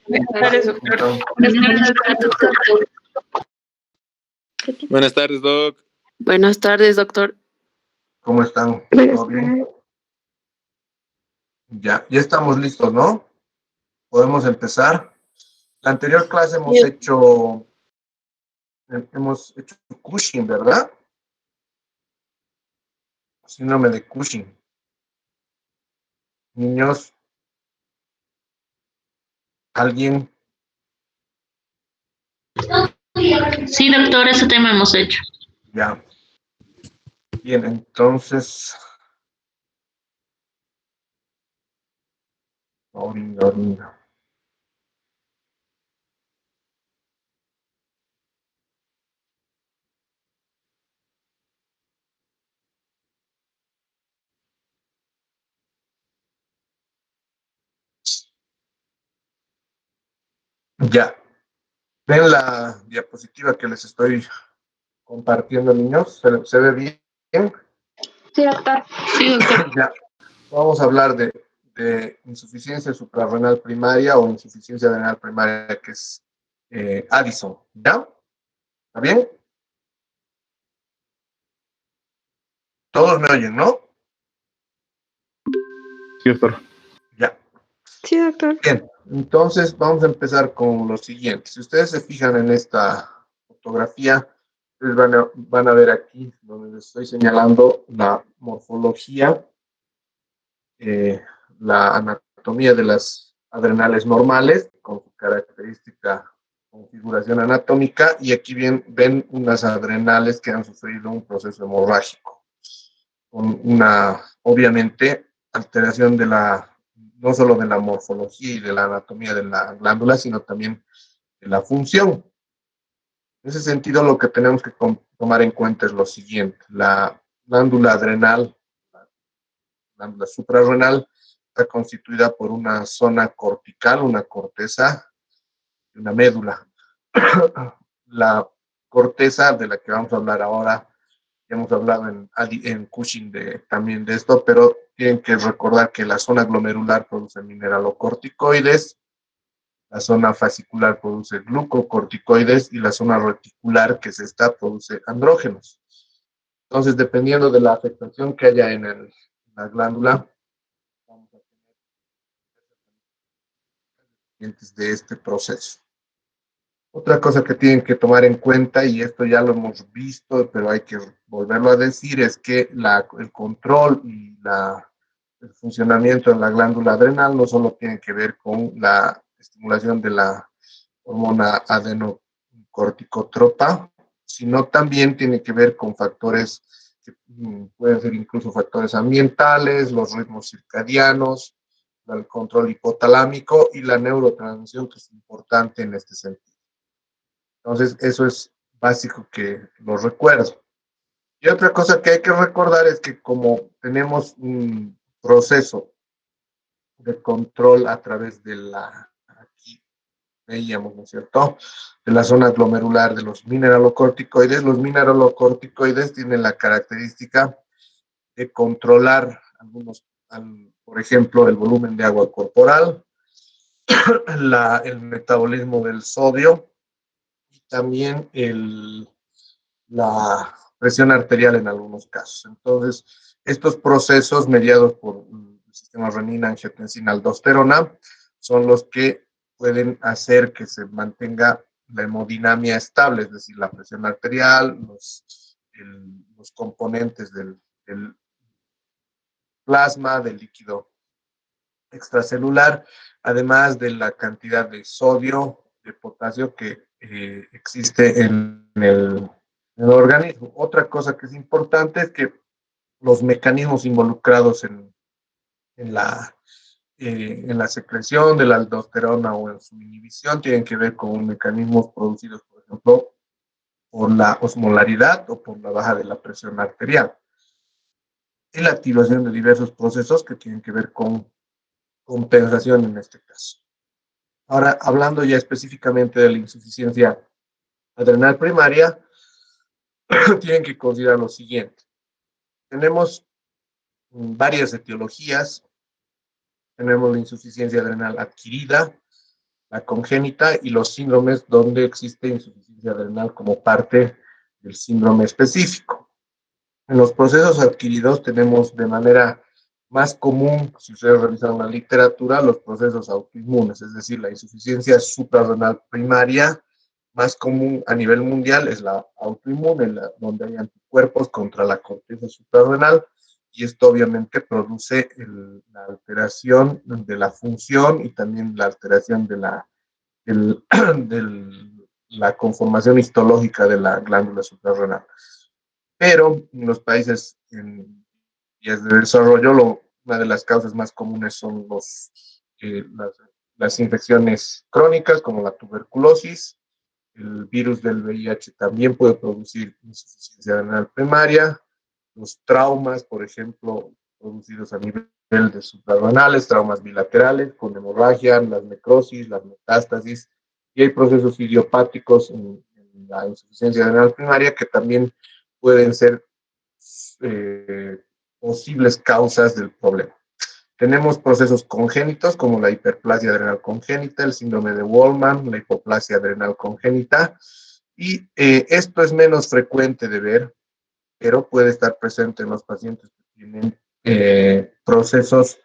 Buenas tardes, doctor. Buenas tardes, doc. Buenas tardes, doctor. ¿Cómo están? ¿Todo bien? Ya estamos listos, ¿no? Podemos empezar. La anterior clase hemos hecho Cushing, ¿verdad? Síndrome de Cushing. Niños, ¿alguien? Sí, doctor, ese tema hemos hecho. Ya. Bien, entonces. Orina. Ya. ¿Ven la diapositiva que les estoy compartiendo, niños? ¿Se ve bien? Sí, doctor. Sí, doctor. Ya. Vamos a hablar de insuficiencia suprarrenal primaria o insuficiencia renal primaria, que es Addison. ¿Ya? ¿Está bien? Todos me oyen, ¿no? Sí, doctor. Ya. Sí, doctor. Bien, entonces vamos a empezar con lo siguiente. Si ustedes se fijan en esta fotografía, ustedes van a ver aquí donde les estoy señalando la morfología, la anatomía de las adrenales normales con su característica configuración anatómica, y aquí ven unas adrenales que han sufrido un proceso hemorrágico con una, obviamente, alteración de no solo de la morfología y de la anatomía de la glándula, sino también de la función. En ese sentido, lo que tenemos que tomar en cuenta es lo siguiente: la glándula adrenal, la glándula suprarrenal, está constituida por una zona cortical, una corteza y una médula. La corteza, de la que vamos a hablar ahora, ya hemos hablado en Cushing también de esto, pero tienen que recordar que la zona glomerular produce mineralocorticoides, la zona fascicular produce glucocorticoides y la zona reticular, que es esta, produce andrógenos. Entonces, dependiendo de la afectación que haya en la glándula, vamos a tener de este proceso. Otra cosa que tienen que tomar en cuenta, y esto ya lo hemos visto, pero hay que volverlo a decir, es que el control y el funcionamiento de la glándula adrenal no solo tiene que ver con la estimulación de la hormona adenocorticotropa, sino también tiene que ver con factores que pueden ser incluso factores ambientales, los ritmos circadianos, el control hipotalámico y la neurotransmisión, que es importante en este sentido. Entonces, eso es básico que lo recuerdo. Y otra cosa que hay que recordar es que como tenemos un proceso de control a través de aquí veíamos, ¿no es cierto?, de la zona glomerular de los mineralocorticoides tienen la característica de controlar por ejemplo, el volumen de agua corporal, el metabolismo del sodio, y también la presión arterial en algunos casos. Entonces, estos procesos mediados por el sistema renina, angiotensina, aldosterona son los que pueden hacer que se mantenga la hemodinamia estable, es decir, la presión arterial, los componentes del plasma, del líquido extracelular, además de la cantidad de sodio, de potasio que existe en el organismo. Otra cosa que es importante es que los mecanismos involucrados en la secreción de la aldosterona o en su inhibición tienen que ver con mecanismos producidos, por ejemplo, por la osmolaridad o por la baja de la presión arterial, y la activación de diversos procesos que tienen que ver con compensación en este caso. Ahora, hablando ya específicamente de la insuficiencia adrenal primaria, tienen que considerar lo siguiente. Tenemos varias etiologías. Tenemos la insuficiencia adrenal adquirida, la congénita, y los síndromes donde existe insuficiencia adrenal como parte del síndrome específico. En los procesos adquiridos tenemos de manera más común, si ustedes revisan la literatura, los procesos autoinmunes, es decir, la insuficiencia suprarrenal primaria más común a nivel mundial es la autoinmune, donde hay anticuerpos contra la corteza suprarrenal, y esto obviamente produce la alteración de la función y también la alteración de del, la conformación histológica de la glándula suprarrenal. Pero en los países en vías de desarrollo, una de las causas más comunes son las infecciones crónicas, como la tuberculosis. El virus del VIH también puede producir insuficiencia renal primaria. Los traumas, por ejemplo, producidos a nivel de suprarrenales, traumas bilaterales con hemorragia, las necrosis, las metástasis, y hay procesos idiopáticos en la insuficiencia renal primaria que también pueden ser posibles causas del problema. Tenemos procesos congénitos como la hiperplasia adrenal congénita, el síndrome de Wolman, la hipoplasia adrenal congénita, y esto es menos frecuente de ver, pero puede estar presente en los pacientes que tienen procesos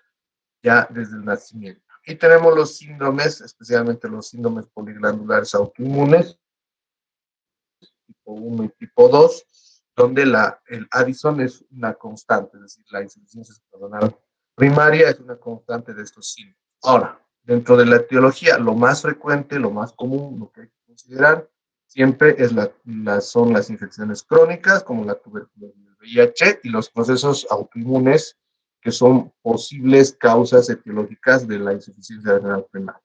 ya desde el nacimiento. Y tenemos los síndromes, especialmente los síndromes poliglandulares autoinmunes, tipo 1 y tipo 2, donde el Addison es una constante, es decir, la insuficiencia suprarrenal primaria es una constante de estos síntomas. Ahora, dentro de la etiología, lo más frecuente, lo más común, lo que hay que considerar siempre son las infecciones crónicas, como la tuberculosis y el VIH, y los procesos autoinmunes, que son posibles causas etiológicas de la insuficiencia renal primaria.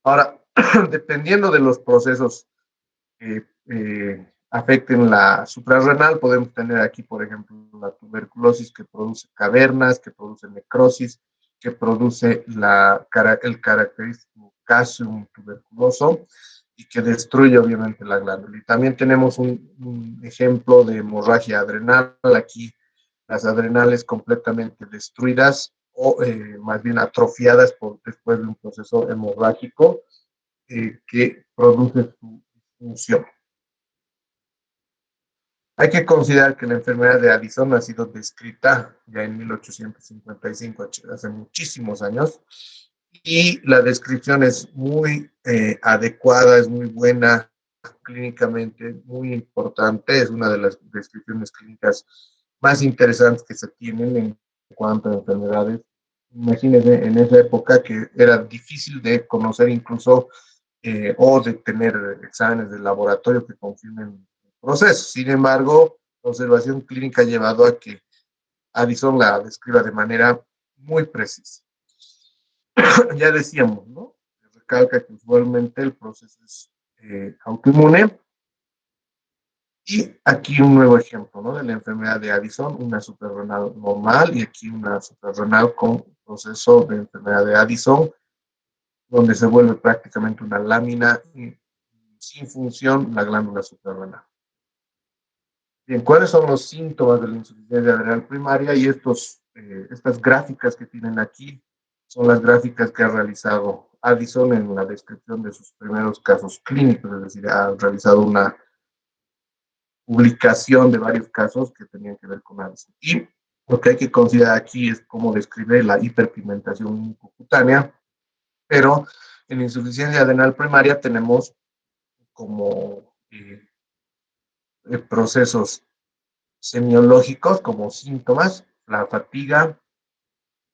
Ahora, dependiendo de los procesos afecten la suprarrenal, podemos tener aquí, por ejemplo, la tuberculosis que produce cavernas, que produce necrosis, que produce el característico casium tuberculoso y que destruye obviamente la glándula. Y también tenemos un ejemplo de hemorragia adrenal, aquí las adrenales completamente destruidas o más bien atrofiadas después de un proceso hemorrágico que produce su disfunción. Hay que considerar que la enfermedad de Addison ha sido descrita ya en 1855, hace muchísimos años, y la descripción es muy adecuada, es muy buena clínicamente, muy importante, es una de las descripciones clínicas más interesantes que se tienen en cuanto a enfermedades. Imagínense en esa época que era difícil de conocer incluso o de tener exámenes de laboratorio que confirmen el proceso. Sin embargo, la observación clínica ha llevado a que Addison la describa de manera muy precisa. Ya decíamos, ¿no? Recalca que usualmente el proceso es autoinmune. Y aquí un nuevo ejemplo, ¿no? De la enfermedad de Addison, una suprarrenal normal y aquí una suprarrenal con proceso de enfermedad de Addison, donde se vuelve prácticamente una lámina sin función la glándula suprarrenal. Bien, ¿cuáles son los síntomas de la insuficiencia adrenal primaria? Y estas gráficas que tienen aquí son las gráficas que ha realizado Addison en la descripción de sus primeros casos clínicos, es decir, ha realizado una publicación de varios casos que tenían que ver con Addison. Y lo que hay que considerar aquí es cómo describe la hiperpigmentación mucocutánea, pero en la insuficiencia adrenal primaria tenemos como procesos semiológicos como síntomas, la fatiga,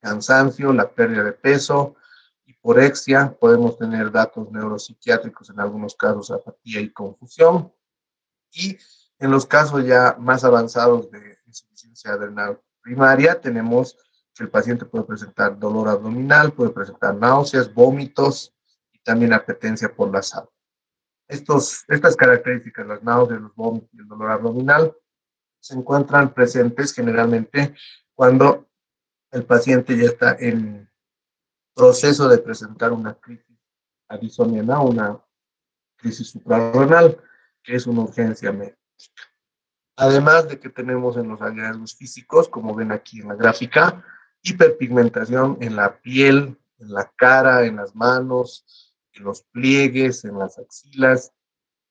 cansancio, la pérdida de peso, hiporexia, podemos tener datos neuropsiquiátricos, en algunos casos apatía y confusión, y en los casos ya más avanzados de insuficiencia adrenal primaria tenemos que el paciente puede presentar dolor abdominal, puede presentar náuseas, vómitos y también apetencia por la sal. Estas características, las náuseas, los vómitos y el dolor abdominal, se encuentran presentes generalmente cuando el paciente ya está en proceso de presentar una crisis addisoniana, una crisis suprarrenal, que es una urgencia médica. Además de que tenemos en los hallazgos físicos, como ven aquí en la gráfica, hiperpigmentación en la piel, en la cara, en las manos, en los pliegues, en las axilas,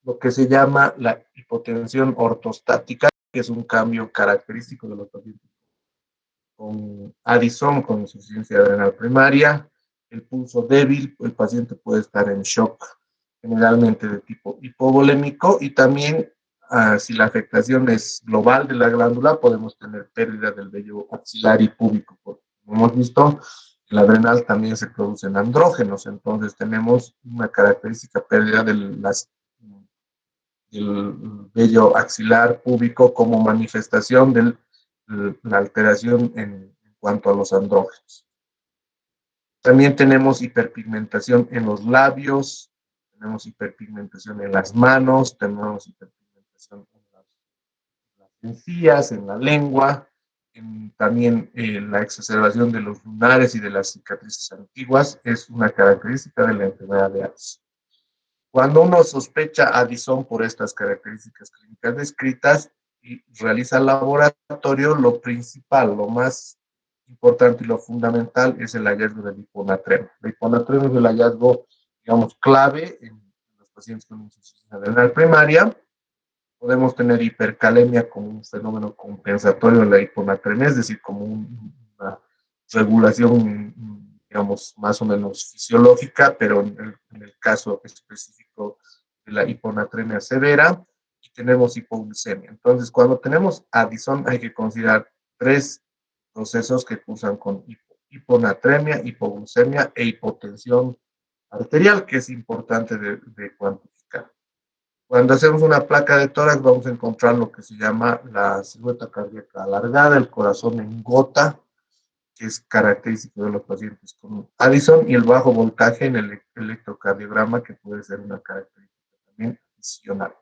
lo que se llama la hipotensión ortostática, que es un cambio característico de los pacientes con Addison, con insuficiencia adrenal primaria, el pulso débil, el paciente puede estar en shock, generalmente de tipo hipovolémico, y también si la afectación es global de la glándula, podemos tener pérdida del vello axilar y púbico. Como hemos visto, el adrenal también se producen andrógenos, entonces tenemos una característica pérdida del vello axilar púbico como manifestación de la alteración en cuanto a los andrógenos. También tenemos hiperpigmentación en los labios, tenemos hiperpigmentación en las manos, tenemos hiperpigmentación en las encías, en la lengua, también la exacerbación de los lunares y de las cicatrices antiguas es una característica de la enfermedad de Addison. Cuando uno sospecha Addison por estas características clínicas descritas y realiza el laboratorio, lo principal, lo más importante y lo fundamental es el hallazgo del hiponatremia. El hiponatremia es el hallazgo, digamos, clave en los pacientes con insuficiencia adrenal primaria. Podemos tener hipercalemia como un fenómeno compensatorio de la hiponatremia, es decir, como una regulación, digamos, más o menos fisiológica, pero en el caso específico de la hiponatremia severa, y tenemos hipoglucemia. Entonces, cuando tenemos Addison, hay que considerar tres procesos que cursan con hiponatremia, hipoglucemia e hipotensión arterial, que es importante de cuantificar. Cuando hacemos una placa de tórax vamos a encontrar lo que se llama la silueta cardíaca alargada, el corazón en gota, que es característico de los pacientes con Addison, y el bajo voltaje en el electrocardiograma, que puede ser una característica también adicional.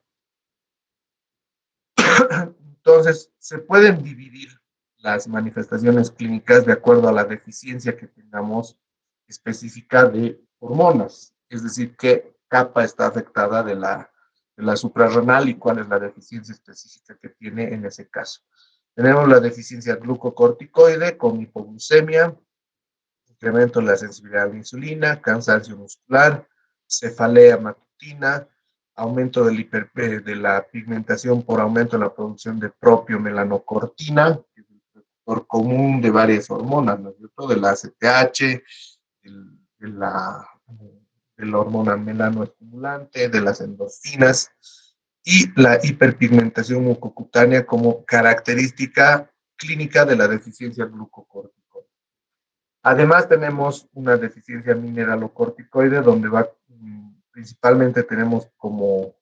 Entonces, se pueden dividir las manifestaciones clínicas de acuerdo a la deficiencia que tengamos específica de hormonas, es decir, qué capa está afectada de la suprarrenal y cuál es la deficiencia específica que tiene en ese caso. Tenemos la deficiencia glucocorticoide con hipoglucemia, incremento de la sensibilidad a la insulina, cansancio muscular, cefalea matutina, aumento de la pigmentación por aumento de la producción de propio-melanocortina, que es el productor común de varias hormonas, ¿no es cierto? De la ACTH, de la hormona melanoestimulante, de las endorfinas, y la hiperpigmentación mucocutánea como característica clínica de la deficiencia glucocorticoide. Además tenemos una deficiencia mineralocorticoide donde principalmente tenemos como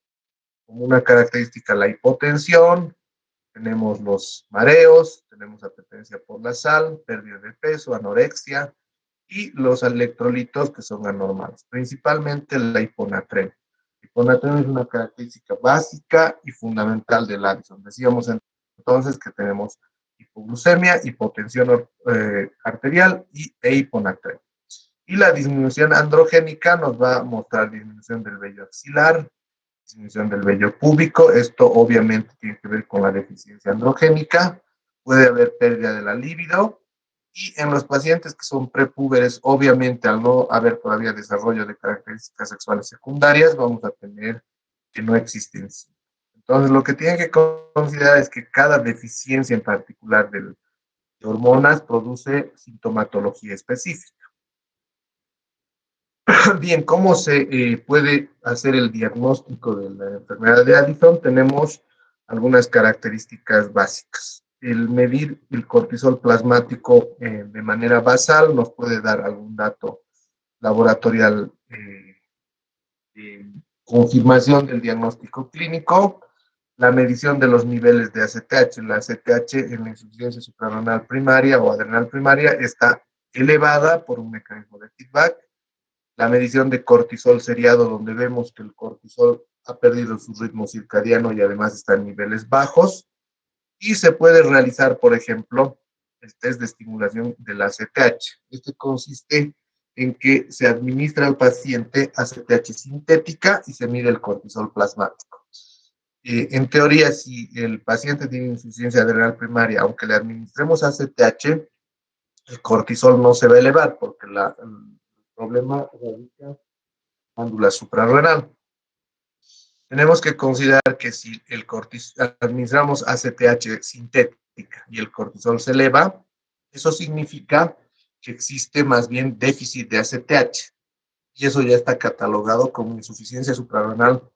una característica la hipotensión, tenemos los mareos, tenemos apetencia por la sal, pérdida de peso, anorexia y los electrolitos que son anormales, principalmente la hiponatremia. La hiponatremia es una característica básica y fundamental del Addison. Decíamos entonces que tenemos hipoglucemia, hipotensión arterial e hiponatremia. Y la disminución androgénica nos va a mostrar disminución del vello axilar, disminución del vello púbico. Esto obviamente tiene que ver con la deficiencia androgénica. Puede haber pérdida de la libido. Y en los pacientes que son prepúberes, obviamente al no haber todavía desarrollo de características sexuales secundarias, vamos a tener que no existen. Entonces, lo que tienen que considerar es que cada deficiencia en particular de hormonas produce sintomatología específica. Bien, ¿cómo se puede hacer el diagnóstico de la enfermedad de Addison? Tenemos algunas características básicas. El medir el cortisol plasmático de manera basal nos puede dar algún dato laboratorial de confirmación del diagnóstico clínico. La medición de los niveles de ACTH. La ACTH en la insuficiencia suprarrenal primaria o adrenal primaria está elevada por un mecanismo de feedback. La medición de cortisol seriado, donde vemos que el cortisol ha perdido su ritmo circadiano y además está en niveles bajos. Y se puede realizar, por ejemplo, el test de estimulación de la ACTH. Este consiste en que se administra al paciente ACTH sintética y se mide el cortisol plasmático. En teoría, si el paciente tiene insuficiencia adrenal primaria, aunque le administremos ACTH, el cortisol no se va a elevar porque problema radica en la glándula suprarrenal. Tenemos que considerar que si administramos ACTH sintética y el cortisol se eleva, eso significa que existe más bien déficit de ACTH. Y eso ya está catalogado como insuficiencia suprarrenal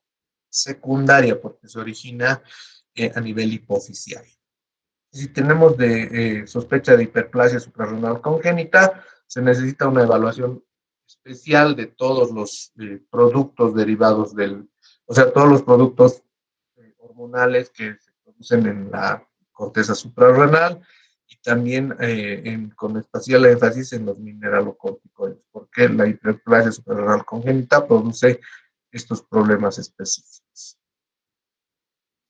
secundaria, porque se origina a nivel hipoficial. Si tenemos sospecha de hiperplasia suprarrenal congénita, se necesita una evaluación especial de todos los productos derivados o sea, todos los productos hormonales que se producen en la corteza suprarrenal y también con especial énfasis en los mineralocorticoides, porque la hiperplasia suprarrenal congénita produce estos problemas específicos.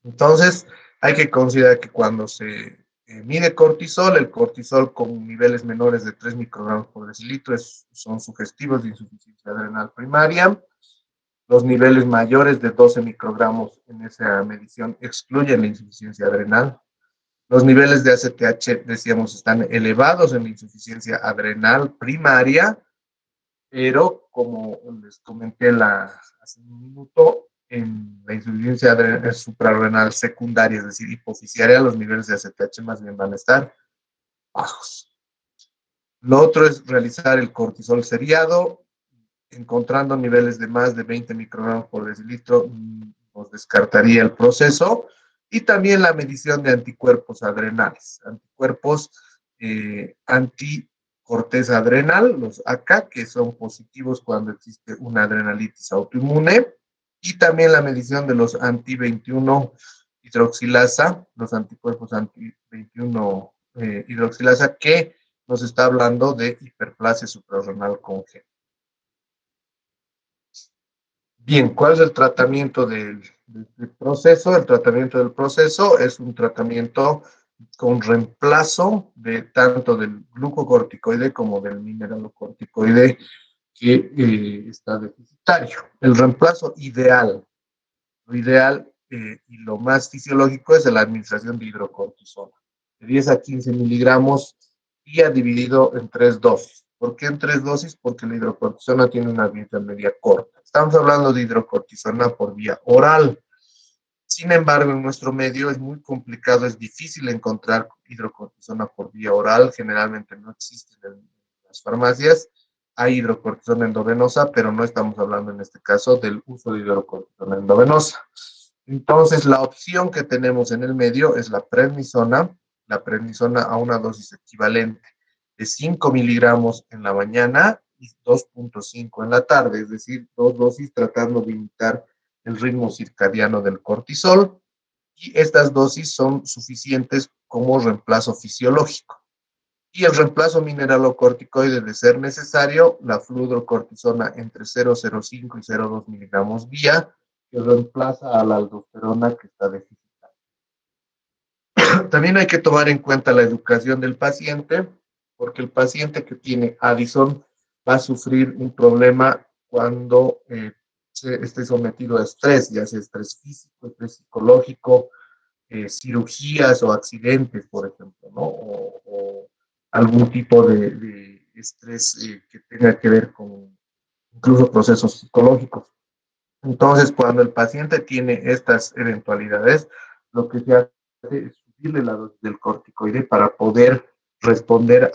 Entonces, hay que considerar que cuando se mide cortisol, el cortisol con niveles menores de 3 microgramos por decilitro son sugestivos de insuficiencia adrenal primaria. Los niveles mayores de 12 microgramos en esa medición excluyen la insuficiencia adrenal. Los niveles de ACTH, decíamos, están elevados en la insuficiencia adrenal primaria, pero como les comenté hace un minuto, en la insuficiencia suprarrenal secundaria, es decir, hipoficiaria, los niveles de ACTH más bien van a estar bajos. Lo otro es realizar el cortisol seriado, encontrando niveles de más de 20 microgramos por decilitro, nos descartaría el proceso. Y también la medición de anticuerpos adrenales, anticuerpos anticorteza adrenal, los AK, que son positivos cuando existe una adrenalitis autoinmune, y también la medición de los anti-21 hidroxilasa, los anticuerpos anti-21 hidroxilasa, que nos está hablando de hiperplasia suprarrenal congénita. Bien, ¿cuál es el tratamiento del proceso? El tratamiento del proceso es un tratamiento con reemplazo de tanto del glucocorticoide como del mineralocorticoide que está deficitario. El reemplazo ideal, lo ideal y lo más fisiológico es la administración de hidrocortisona, de 10 a 15 miligramos día dividido en 3 dosis. ¿Por qué en 3 dosis? Porque la hidrocortisona tiene una vida media corta. Estamos hablando de hidrocortisona por vía oral. Sin embargo, en nuestro medio es muy complicado, es difícil encontrar hidrocortisona por vía oral. Generalmente no existen en las farmacias. Hay hidrocortisona endovenosa, pero no estamos hablando en este caso del uso de hidrocortisona endovenosa. Entonces, la opción que tenemos en el medio es la prednisona a una dosis equivalente de 5 miligramos en la mañana y 2.5 en la tarde, es decir, 2 dosis tratando de imitar el ritmo circadiano del cortisol, y estas dosis son suficientes como reemplazo fisiológico. Y el reemplazo mineralocorticoide, de ser necesario, la fludrocortisona entre 0,05 y 0,2 miligramos vía, que reemplaza a la aldosterona que está deficitaria. También hay que tomar en cuenta la educación del paciente, porque el paciente que tiene Addison va a sufrir un problema cuando esté sometido a estrés, ya sea estrés físico, estrés psicológico, cirugías o accidentes, por ejemplo, ¿no? O algún tipo de estrés que tenga que ver con incluso procesos psicológicos. Entonces, cuando el paciente tiene estas eventualidades, lo que se hace es subirle la dosis del corticoide para poder responder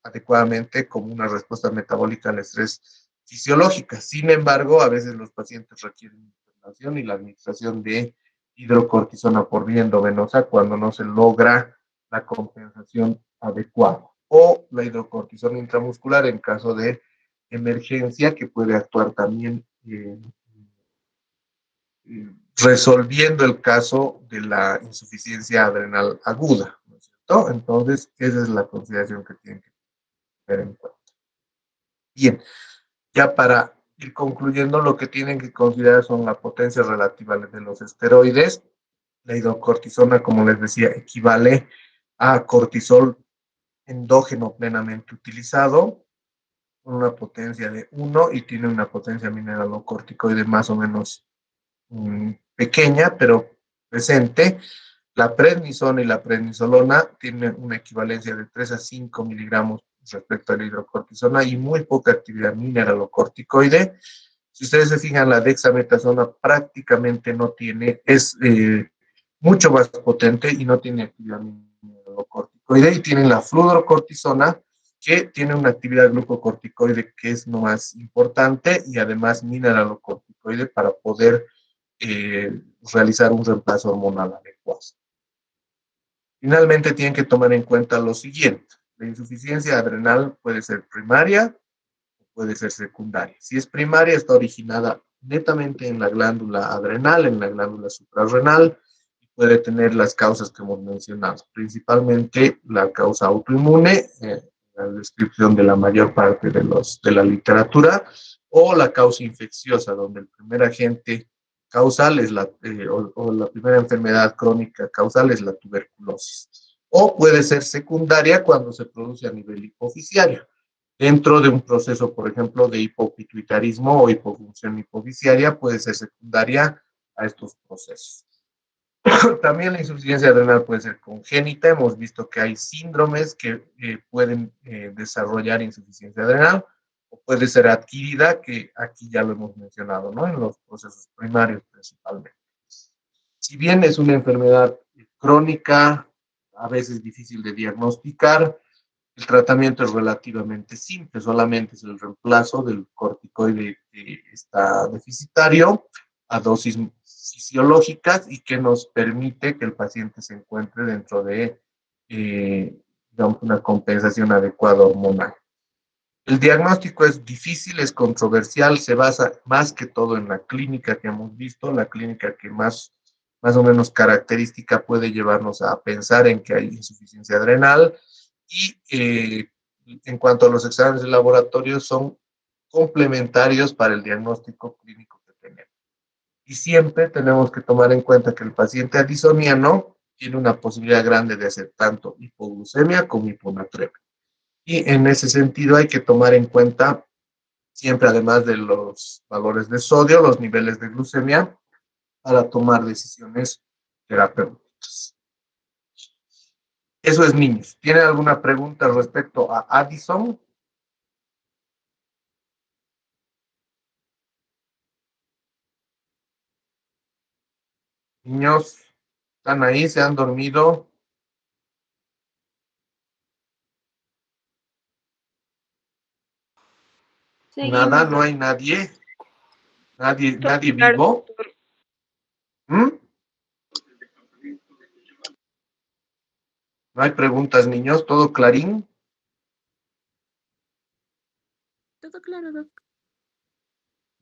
adecuadamente como una respuesta metabólica al estrés fisiológica. Sin embargo, a veces los pacientes requieren internación y la administración de hidrocortisona por vía endovenosa cuando no se logra la compensación adecuada, o la hidrocortisona intramuscular en caso de emergencia, que puede actuar también resolviendo el caso de la insuficiencia adrenal aguda, ¿no es cierto? Entonces, esa es la consideración que tienen que tener en cuenta. Bien, ya para ir concluyendo, lo que tienen que considerar son la potencia relativa de los esteroides. La hidrocortisona, como les decía, equivale a cortisol endógeno plenamente utilizado, con una potencia de 1 y tiene una potencia mineralocorticoide más o menos pequeña, pero presente. La prednisona y la prednisolona tienen una equivalencia de 3 a 5 miligramos respecto a la hidrocortisona y muy poca actividad mineralocorticoide. Si ustedes se fijan, la dexametasona prácticamente no tiene, es mucho más potente y no tiene actividad mineralocorticoide, y tienen la fludrocortisona, que tiene una actividad glucocorticoide que es no más importante, y además mineralocorticoide para poder realizar un reemplazo hormonal adecuado. Finalmente, tienen que tomar en cuenta lo siguiente: la insuficiencia adrenal puede ser primaria o puede ser secundaria. Si es primaria, está originada netamente en la glándula adrenal, en la glándula suprarrenal, y puede tener las causas que hemos mencionado, principalmente la causa autoinmune, la descripción de la mayor parte de la literatura, o la causa infecciosa, donde el primer agente causal es o la primera enfermedad crónica causal es la tuberculosis. O puede ser secundaria cuando se produce a nivel hipofisiario, dentro de un proceso, por ejemplo, de hipopituitarismo o hipofunción hipofisiaria, puede ser secundaria a estos procesos. También la insuficiencia adrenal puede ser congénita. Hemos visto que hay síndromes que pueden desarrollar insuficiencia adrenal, o puede ser adquirida, que aquí ya lo hemos mencionado, ¿no? En los procesos primarios principalmente. Si bien es una enfermedad crónica, a veces difícil de diagnosticar, el tratamiento es relativamente simple, solamente es el reemplazo del corticoide que está deficitario a dosis fisiológicas, y que nos permite que el paciente se encuentre dentro de digamos, una compensación adecuada hormonal. El diagnóstico es difícil, es controversial, se basa más que todo en la clínica que hemos visto, la clínica que más o menos característica puede llevarnos a pensar en que hay insuficiencia adrenal. Y en cuanto a los exámenes de laboratorio, son complementarios para el diagnóstico clínico que tenemos. Y siempre tenemos que tomar en cuenta que el paciente addisoniano tiene una posibilidad grande de hacer tanto hipoglucemia como hiponatremia. Y en ese sentido hay que tomar en cuenta siempre, además de los valores de sodio, los niveles de glucemia, para tomar decisiones terapéuticas. Eso es, niños. ¿Tienen alguna pregunta respecto a Addison? Niños, ¿están ahí? ¿Se han dormido? Nada, no hay nadie. Nadie vivo. ¿Mm? No hay preguntas, niños. ¿Todo clarín? Todo claro, doc.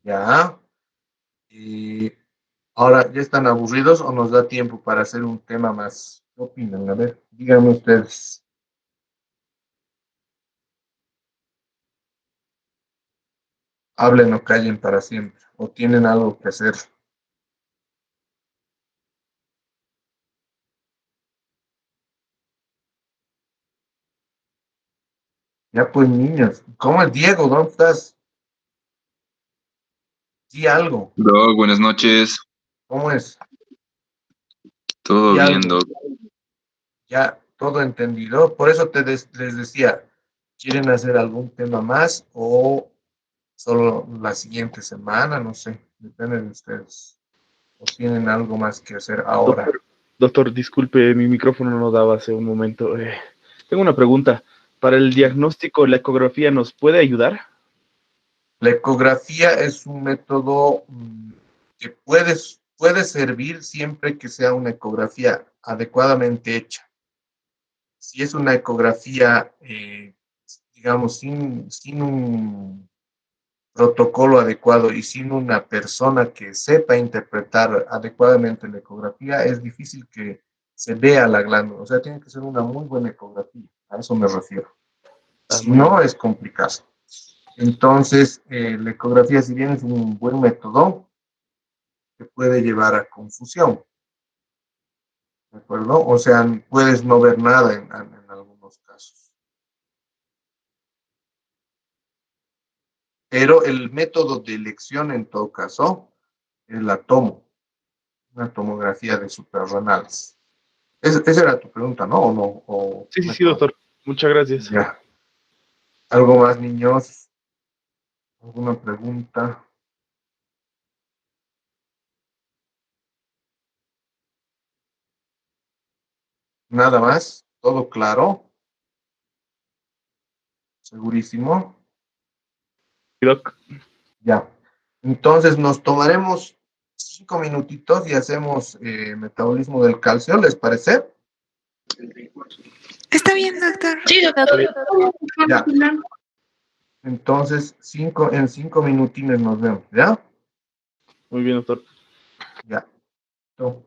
Ya. Ahora, ¿ya están aburridos o nos da tiempo para hacer un tema más? ¿Qué opinan? A ver, díganme ustedes. Hablen o callen para siempre. ¿O tienen algo que hacer? Ya pues, niños. ¿Cómo es, Diego? ¿Dónde estás? Sí, algo. Doc, buenas noches. ¿Cómo es? Todo Sí, bien, algo. Doc. Ya, todo entendido. Por eso les decía, ¿quieren hacer algún tema más o solo la siguiente semana? No sé, depende de ustedes. ¿O tienen algo más que hacer ahora? Doctor, disculpe, mi micrófono no daba hace un momento. Tengo una pregunta. ¿Para el diagnóstico, la ecografía nos puede ayudar? La ecografía es un método que puede servir siempre que sea una ecografía adecuadamente hecha. Si es una ecografía, digamos, sin un protocolo adecuado y sin una persona que sepa interpretar adecuadamente la ecografía, es difícil que se vea la glándula. O sea, tiene que ser una muy buena ecografía. A eso me refiero. Si no, es complicado. Entonces, la ecografía, si bien es un buen método, te puede llevar a confusión. ¿De acuerdo? O sea, puedes no ver nada en algunos casos. Pero el método de elección, en todo caso, es la una tomografía de suprarrenales. Esa era tu pregunta, ¿no? ¿O no? Sí, doctor. Muchas gracias. Ya. ¿Algo más, niños? ¿Alguna pregunta? Nada más, todo claro, segurísimo. Sí, Doc. Ya. Entonces nos tomaremos 5 minutitos y hacemos metabolismo del calcio, ¿les parece? Está bien, doctor. Sí, doctor. Ya. Entonces, en 5 minutines nos vemos, ¿ya? Muy bien, doctor. Ya. Listo.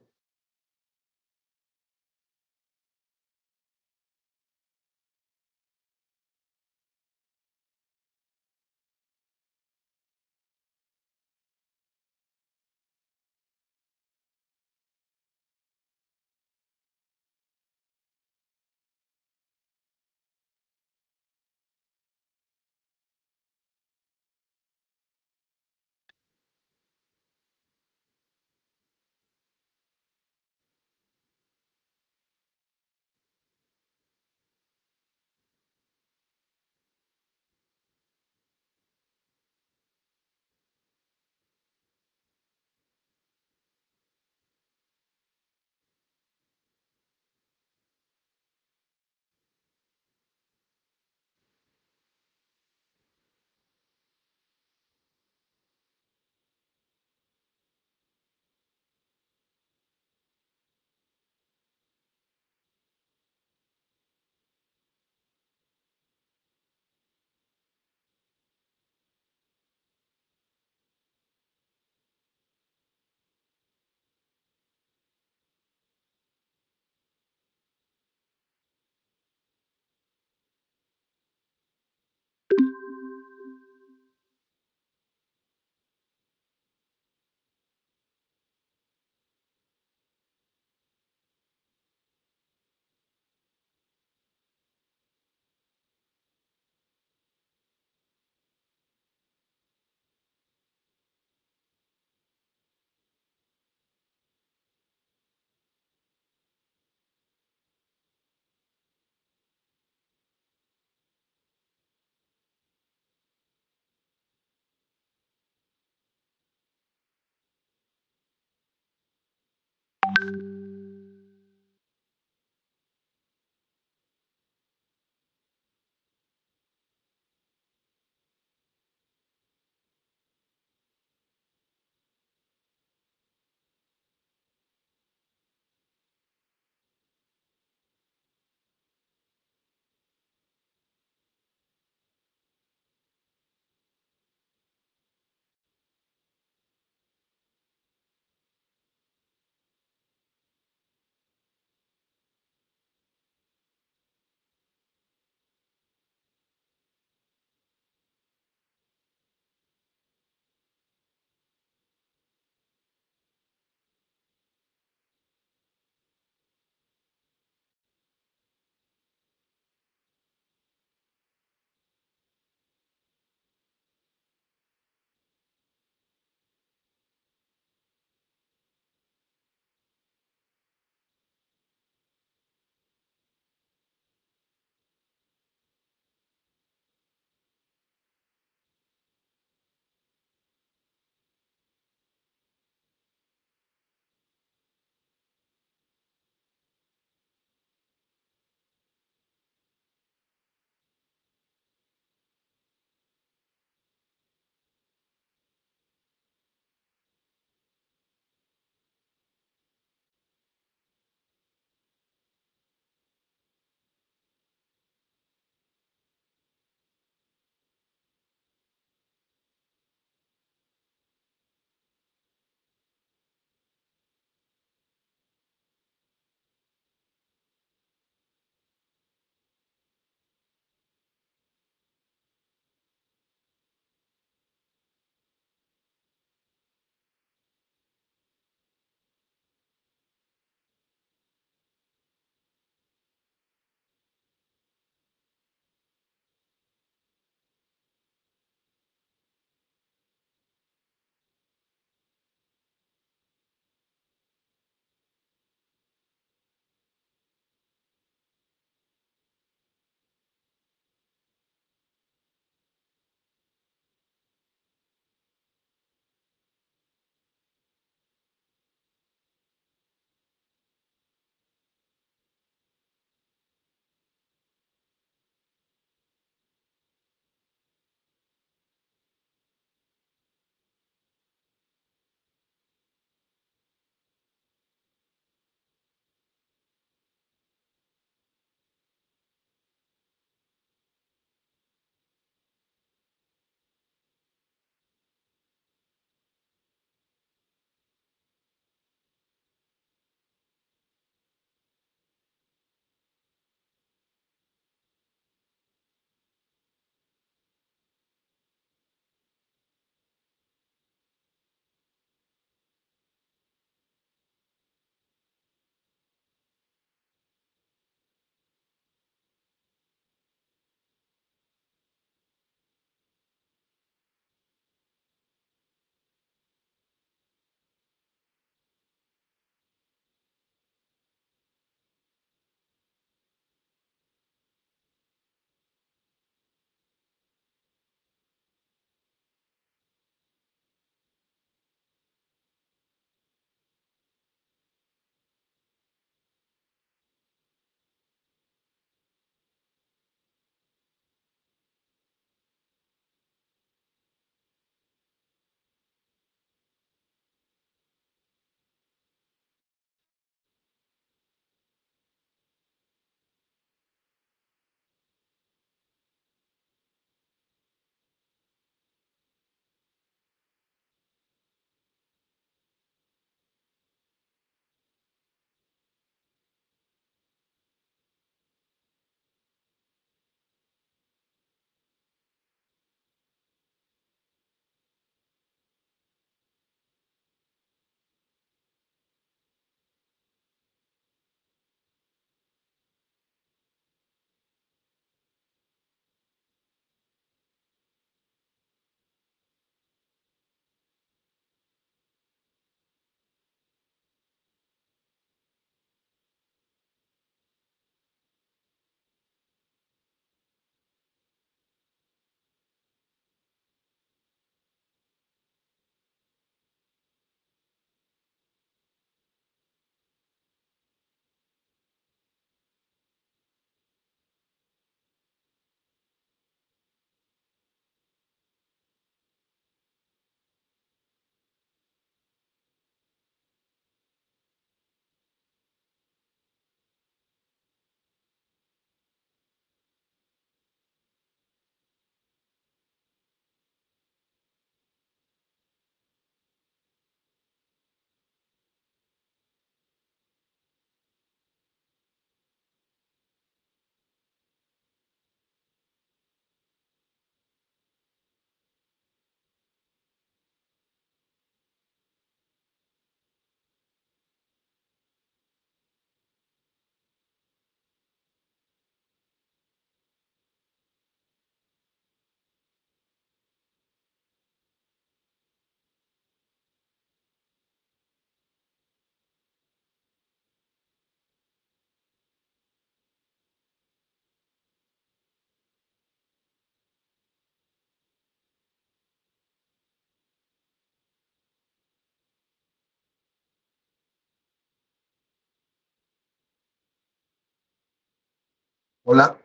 Hola.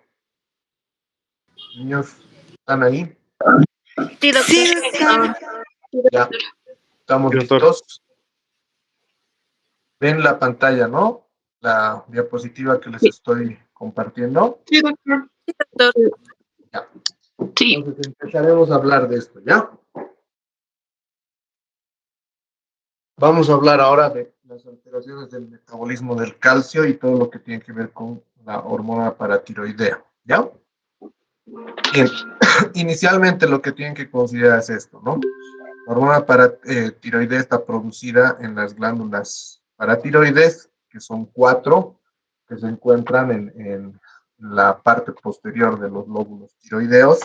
Niños, ¿están ahí? Sí, doctor. Sí, doctor. Ya, estamos Sí, doctor. listos. Ven la pantalla, ¿no? La diapositiva que les estoy compartiendo. Sí, doctor. Doctor. Ya. Sí. Entonces empezaremos a hablar de esto, ¿ya? Vamos a hablar ahora de las alteraciones del metabolismo del calcio y todo lo que tiene que ver con la hormona paratiroidea, ¿ya? Bien, inicialmente lo que tienen que considerar es esto, ¿no? La hormona paratiroidea está producida en las glándulas paratiroides, que son 4, que se encuentran en la parte posterior de los lóbulos tiroideos,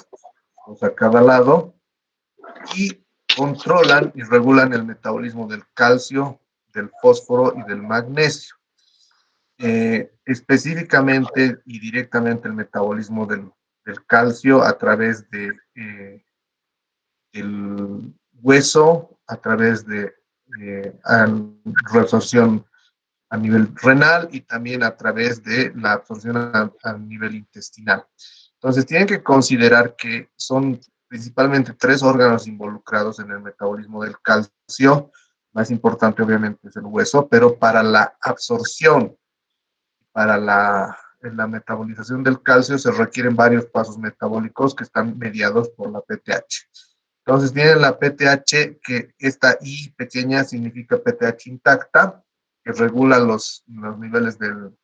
dos a cada lado, y controlan y regulan el metabolismo del calcio, del fósforo y del magnesio. Específicamente y directamente el metabolismo del calcio a través del hueso, a través de reabsorción a nivel renal y también a través de la absorción a nivel intestinal. Entonces, tienen que considerar que son principalmente 3 órganos involucrados en el metabolismo del calcio. Más importante, obviamente, es el hueso, pero para la absorción, para la metabolización del calcio, se requieren varios pasos metabólicos que están mediados por la PTH. Entonces, tienen la PTH, que esta I pequeña significa PTH intacta, que regula los niveles del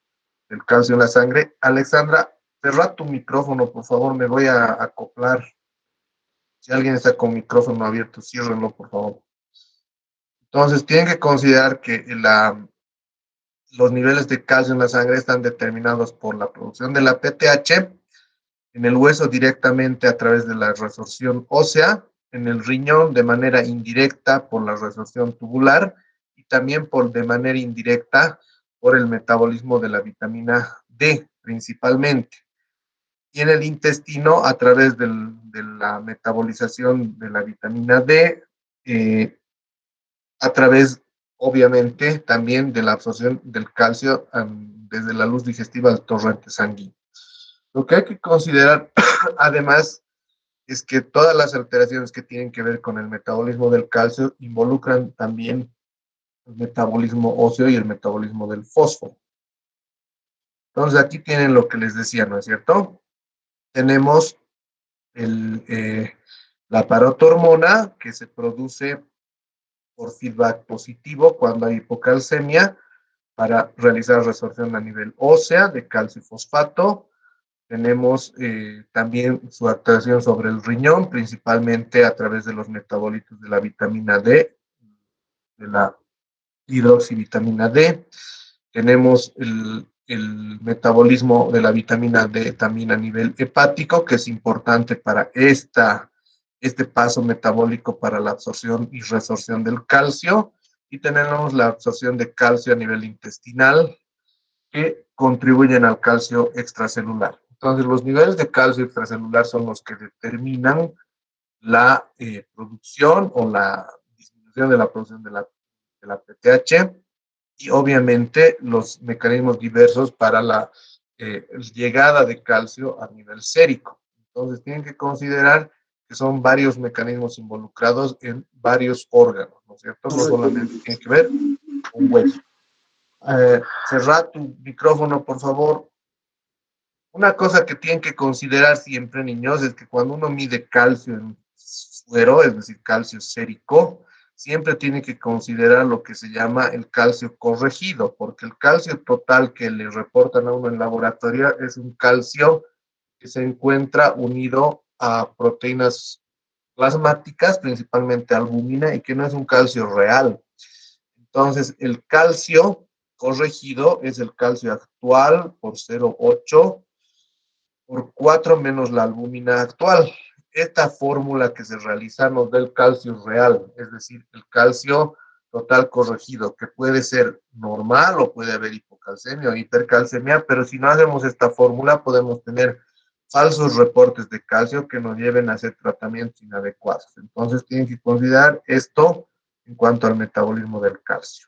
calcio en la sangre. Alexandra, cerra tu micrófono, por favor, me voy a acoplar. Si alguien está con micrófono abierto, ciérrenlo, por favor. Entonces, tienen que considerar que los niveles de calcio en la sangre están determinados por la producción de la PTH, en el hueso directamente a través de la resorción ósea, en el riñón de manera indirecta por la resorción tubular y también de manera indirecta por el metabolismo de la vitamina D principalmente. Y en el intestino a través de la metabolización de la vitamina D, a través obviamente también de la absorción del calcio desde la luz digestiva del torrente sanguíneo. Lo que hay que considerar además es que todas las alteraciones que tienen que ver con el metabolismo del calcio involucran también el metabolismo óseo y el metabolismo del fósforo. Entonces aquí tienen lo que les decía, ¿no es cierto? Tenemos la parotormona que se produce por feedback positivo cuando hay hipocalcemia para realizar resorción a nivel ósea de calcio y fosfato. Tenemos también su actuación sobre el riñón, principalmente a través de los metabolitos de la vitamina D, de la hidroxivitamina D. Tenemos el metabolismo de la vitamina D también a nivel hepático, que es importante para este paso metabólico para la absorción y resorción del calcio. Y tenemos la absorción de calcio a nivel intestinal, que contribuyen al calcio extracelular. Entonces, los niveles de calcio extracelular son los que determinan la producción o la disminución de la producción de la PTH y obviamente los mecanismos diversos para la llegada de calcio a nivel sérico. Entonces, tienen que considerar que son varios mecanismos involucrados en varios órganos, ¿no es cierto? No solamente tiene que ver con hueso. Cerrar tu micrófono, por favor. Una cosa que tienen que considerar siempre, niños, es que cuando uno mide calcio en suero, es decir, calcio sérico, siempre tiene que considerar lo que se llama el calcio corregido, porque el calcio total que le reportan a uno en laboratorio es un calcio que se encuentra unido a proteínas plasmáticas, principalmente albúmina, y que no es un calcio real. Entonces, el calcio corregido es el calcio actual por 0,8 por 4 menos la albúmina actual. Esta fórmula que se realiza nos da el calcio real, es decir, el calcio total corregido, que puede ser normal o puede haber hipocalcemia o hipercalcemia, pero si no hacemos esta fórmula podemos tener falsos reportes de calcio que nos lleven a hacer tratamientos inadecuados. Entonces tienen que considerar esto en cuanto al metabolismo del calcio.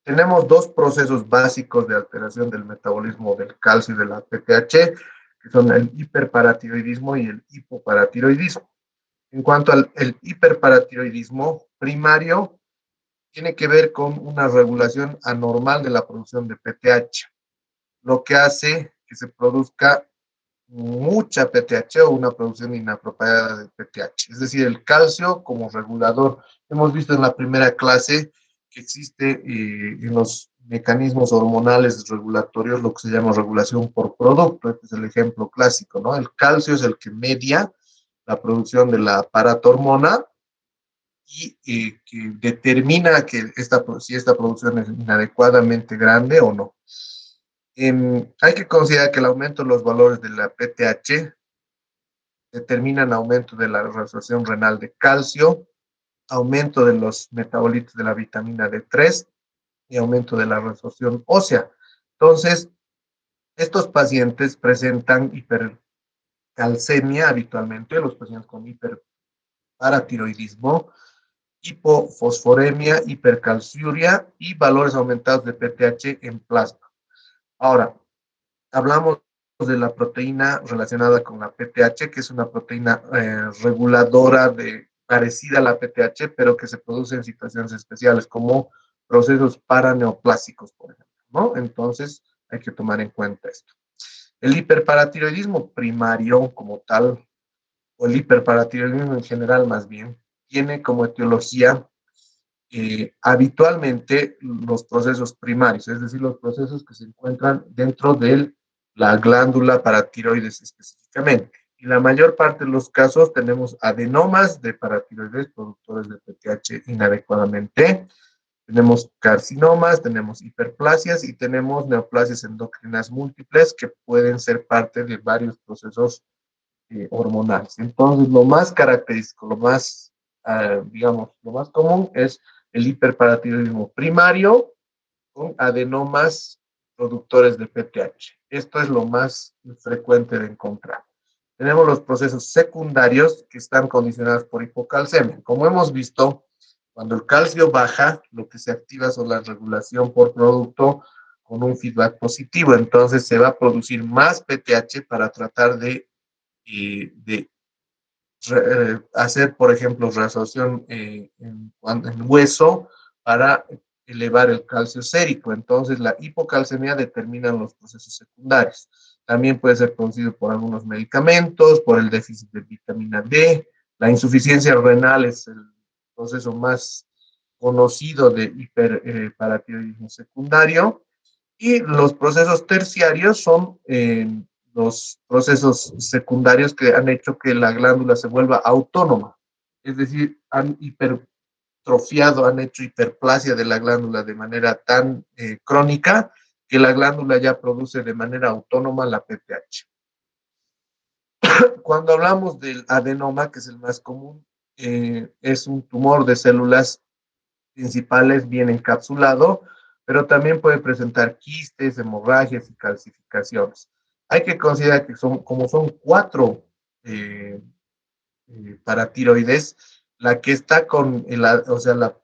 tenemos dos procesos básicos de alteración del metabolismo del calcio y de la PTH, que son el hiperparatiroidismo y el hipoparatiroidismo. En cuanto al el hiperparatiroidismo primario, tiene que ver con una regulación anormal de la producción de PTH, lo que hace que se produzca mucha PTH o una producción inapropiada de PTH. Es decir, el calcio como regulador. Hemos visto en la primera clase que existe en los mecanismos hormonales regulatorios lo que se llama regulación por producto. Este es el ejemplo clásico, ¿no? El calcio es el que media la producción de la paratormona y que determina que si esta producción es inadecuadamente grande o no. Hay que considerar que el aumento de los valores de la PTH determinan aumento de la resolución renal de calcio, aumento de los metabolitos de la vitamina D3 y aumento de la resolución ósea. Entonces, estos pacientes presentan hipercalcemia habitualmente, los pacientes con hiperparatiroidismo, hipofosforemia, hipercalciuria y valores aumentados de PTH en plasma. Ahora, hablamos de la proteína relacionada con la PTH, que es una proteína reguladora parecida a la PTH, pero que se produce en situaciones especiales, como procesos paraneoplásicos, por ejemplo, ¿no? Entonces, hay que tomar en cuenta esto. El hiperparatiroidismo primario, como tal, o el hiperparatiroidismo en general, más bien, tiene como etiología habitualmente los procesos primarios, es decir, los procesos que se encuentran dentro de la glándula paratiroides específicamente. Y la mayor parte de los casos tenemos adenomas de paratiroides productores de PTH inadecuadamente, tenemos carcinomas, tenemos hiperplasias y tenemos neoplasias endocrinas múltiples que pueden ser parte de varios procesos hormonales. Entonces, lo más característico, digamos, lo más común es el hiperparatiroidismo primario con adenomas productores de PTH. Esto es lo más frecuente de encontrar. Tenemos los procesos secundarios que están condicionados por hipocalcemia. Como hemos visto, cuando el calcio baja, lo que se activa es la regulación por producto con un feedback positivo. Entonces se va a producir más PTH para tratar de hacer, por ejemplo, reabsorción en hueso para elevar el calcio sérico. Entonces, la hipocalcemia determina los procesos secundarios. También puede ser producido por algunos medicamentos, por el déficit de vitamina D. La insuficiencia renal es el proceso más conocido de hiperparatiroidismo secundario. Y los procesos terciarios son los procesos secundarios que han hecho que la glándula se vuelva autónoma. Es decir, han hipertrofiado, han hecho hiperplasia de la glándula de manera tan crónica que la glándula ya produce de manera autónoma la PTH. Cuando hablamos del adenoma, que es el más común, es un tumor de células principales bien encapsulado, pero también puede presentar quistes, hemorragias y calcificaciones. Hay que considerar que como son 4 paratiroides, la que está con, o sea, la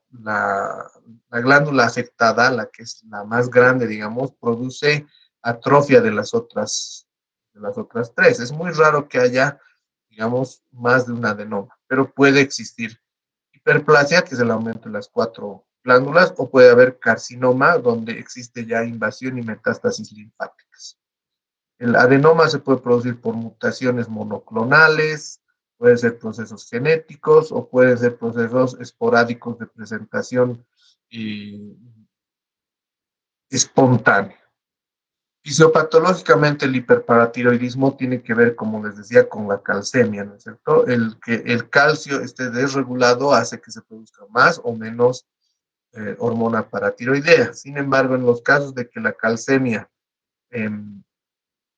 glándula afectada, la que es la más grande, digamos, produce atrofia de las otras 3. Es muy raro que haya, digamos, más de un adenoma, pero puede existir hiperplasia, que es el aumento de las 4 glándulas, o puede haber carcinoma, donde existe ya invasión y metástasis linfáticas. El adenoma se puede producir por mutaciones monoclonales, pueden ser procesos genéticos o pueden ser procesos esporádicos de presentación espontánea. Fisiopatológicamente el hiperparatiroidismo tiene que ver, como les decía, con la calcemia, ¿no es cierto? Que el calcio esté desregulado hace que se produzca más o menos hormona paratiroidea. Sin embargo, en los casos de que la calcemia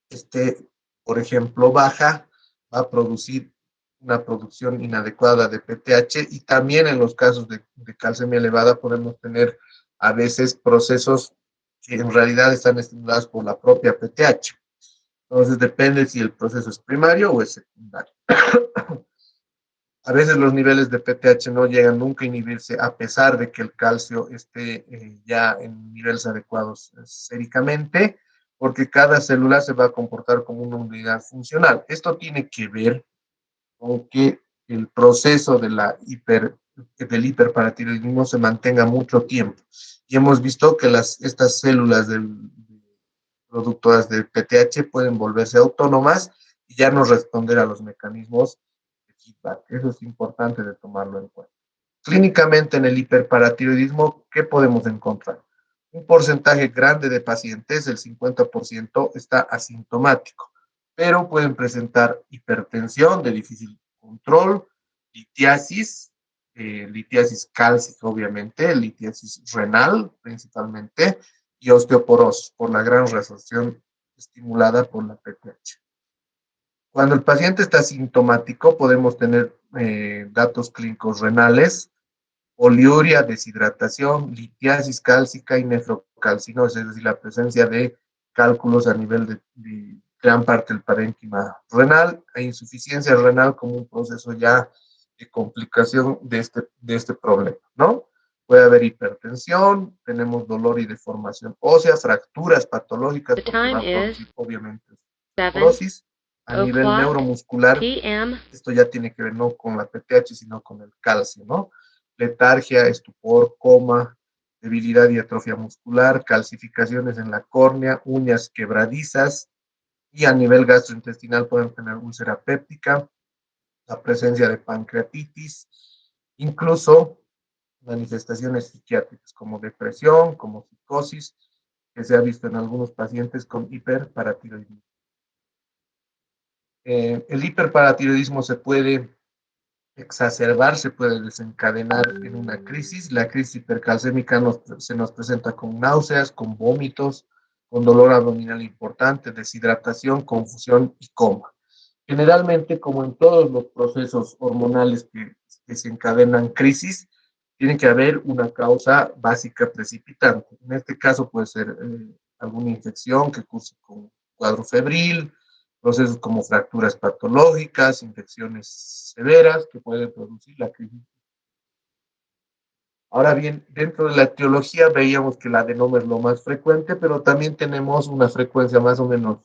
esté, por ejemplo, baja, va a producir una producción inadecuada de PTH y también en los casos de calcemia elevada podemos tener a veces procesos que en realidad están estimulados por la propia PTH. Entonces depende si el proceso es primario o es secundario. A veces los niveles de PTH no llegan nunca a inhibirse a pesar de que el calcio esté ya en niveles adecuados séricamente, porque cada célula se va a comportar como una unidad funcional. Esto tiene que ver con que el proceso de del hiperparatiroidismo se mantenga mucho tiempo. Y hemos visto que estas células productoras de PTH pueden volverse autónomas y ya no responder a los mecanismos de feedback. Eso es importante de tomarlo en cuenta. Clínicamente en el hiperparatiroidismo, ¿qué podemos encontrar? Un porcentaje grande de pacientes, el 50%, está asintomático, pero pueden presentar hipertensión de difícil control, litiasis cálcica, obviamente, litiasis renal principalmente, y osteoporosis por la gran resorción estimulada por la PTH. Cuando el paciente está sintomático, podemos tener datos clínicos renales, poliuria, deshidratación, litiasis cálcica y nefrocalcinosis, es decir, la presencia de cálculos a nivel de gran parte del parénquima renal e insuficiencia renal como un proceso ya de complicación de este problema, ¿no? Puede haber hipertensión, tenemos dolor y deformación ósea, fracturas patológicas, porque va a producir obviamente osteoporosis. A nivel neuromuscular, esto ya tiene que ver no con la PTH, sino con el calcio, ¿no? Letargia, estupor, coma, debilidad y atrofia muscular, calcificaciones en la córnea, uñas quebradizas, y a nivel gastrointestinal pueden tener úlcera péptica, la presencia de pancreatitis, incluso manifestaciones psiquiátricas como depresión, como psicosis, que se ha visto en algunos pacientes con hiperparatiroidismo. El hiperparatiroidismo se puede exacerbar, se puede desencadenar en una crisis. La crisis hipercalcémica se nos presenta con náuseas, con vómitos, con dolor abdominal importante, deshidratación, confusión y coma. Generalmente, como en todos los procesos hormonales que desencadenan crisis, tiene que haber una causa básica precipitante. En este caso puede ser alguna infección que curse con cuadro febril, procesos como fracturas patológicas, infecciones severas que pueden producir la crisis. Ahora bien, dentro de la etiología veíamos que el adenoma es lo más frecuente, pero también tenemos una frecuencia más o menos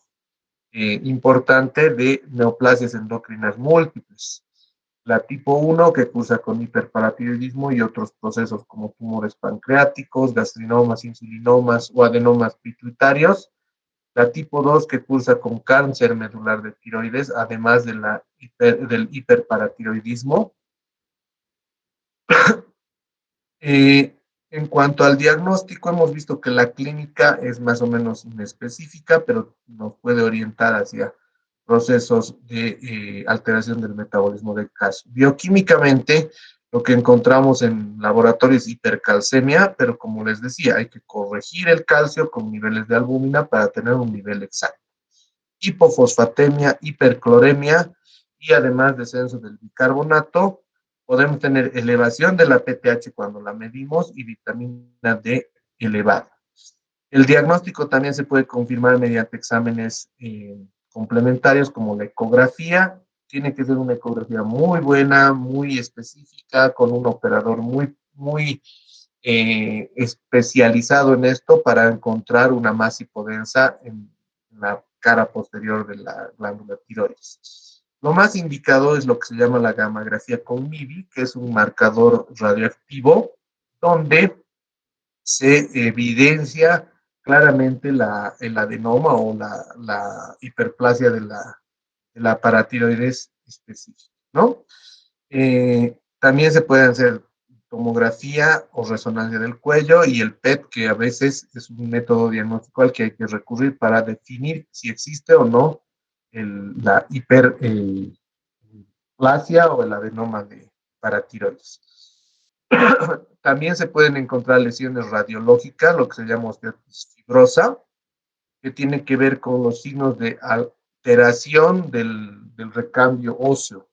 importante de neoplasias endocrinas múltiples. La tipo 1 que cursa con hiperparatiroidismo y otros procesos como tumores pancreáticos, gastrinomas, insulinomas o adenomas pituitarios. La tipo 2 que cursa con cáncer medular de tiroides, además de del hiperparatiroidismo. En cuanto al diagnóstico, hemos visto que la clínica es más o menos inespecífica, pero nos puede orientar hacia procesos de alteración del metabolismo del calcio. Bioquímicamente, lo que encontramos en laboratorio es hipercalcemia, pero como les decía, hay que corregir el calcio con niveles de albúmina para tener un nivel exacto. Hipofosfatemia, hipercloremia y además descenso del bicarbonato. Podemos tener elevación de la PTH cuando la medimos y vitamina D elevada. El diagnóstico también se puede confirmar mediante exámenes complementarios como la ecografía. Tiene que ser una ecografía muy buena, muy específica, con un operador muy especializado en esto para encontrar una masa hipodensa en la cara posterior de la glándula tiroides. Lo más indicado es lo que se llama la gammagrafía con MIBI, que es un marcador radioactivo donde se evidencia claramente el adenoma o la hiperplasia de la paratiroides específica, ¿no? También se puede hacer tomografía o resonancia del cuello y el PET, que a veces es un método diagnóstico al que hay que recurrir para definir si existe o no la hiperplasia o el adenoma de paratiroides. También se pueden encontrar lesiones radiológicas, lo que se llama osteoartritis fibrosa, que tiene que ver con los signos de alteración del recambio óseo,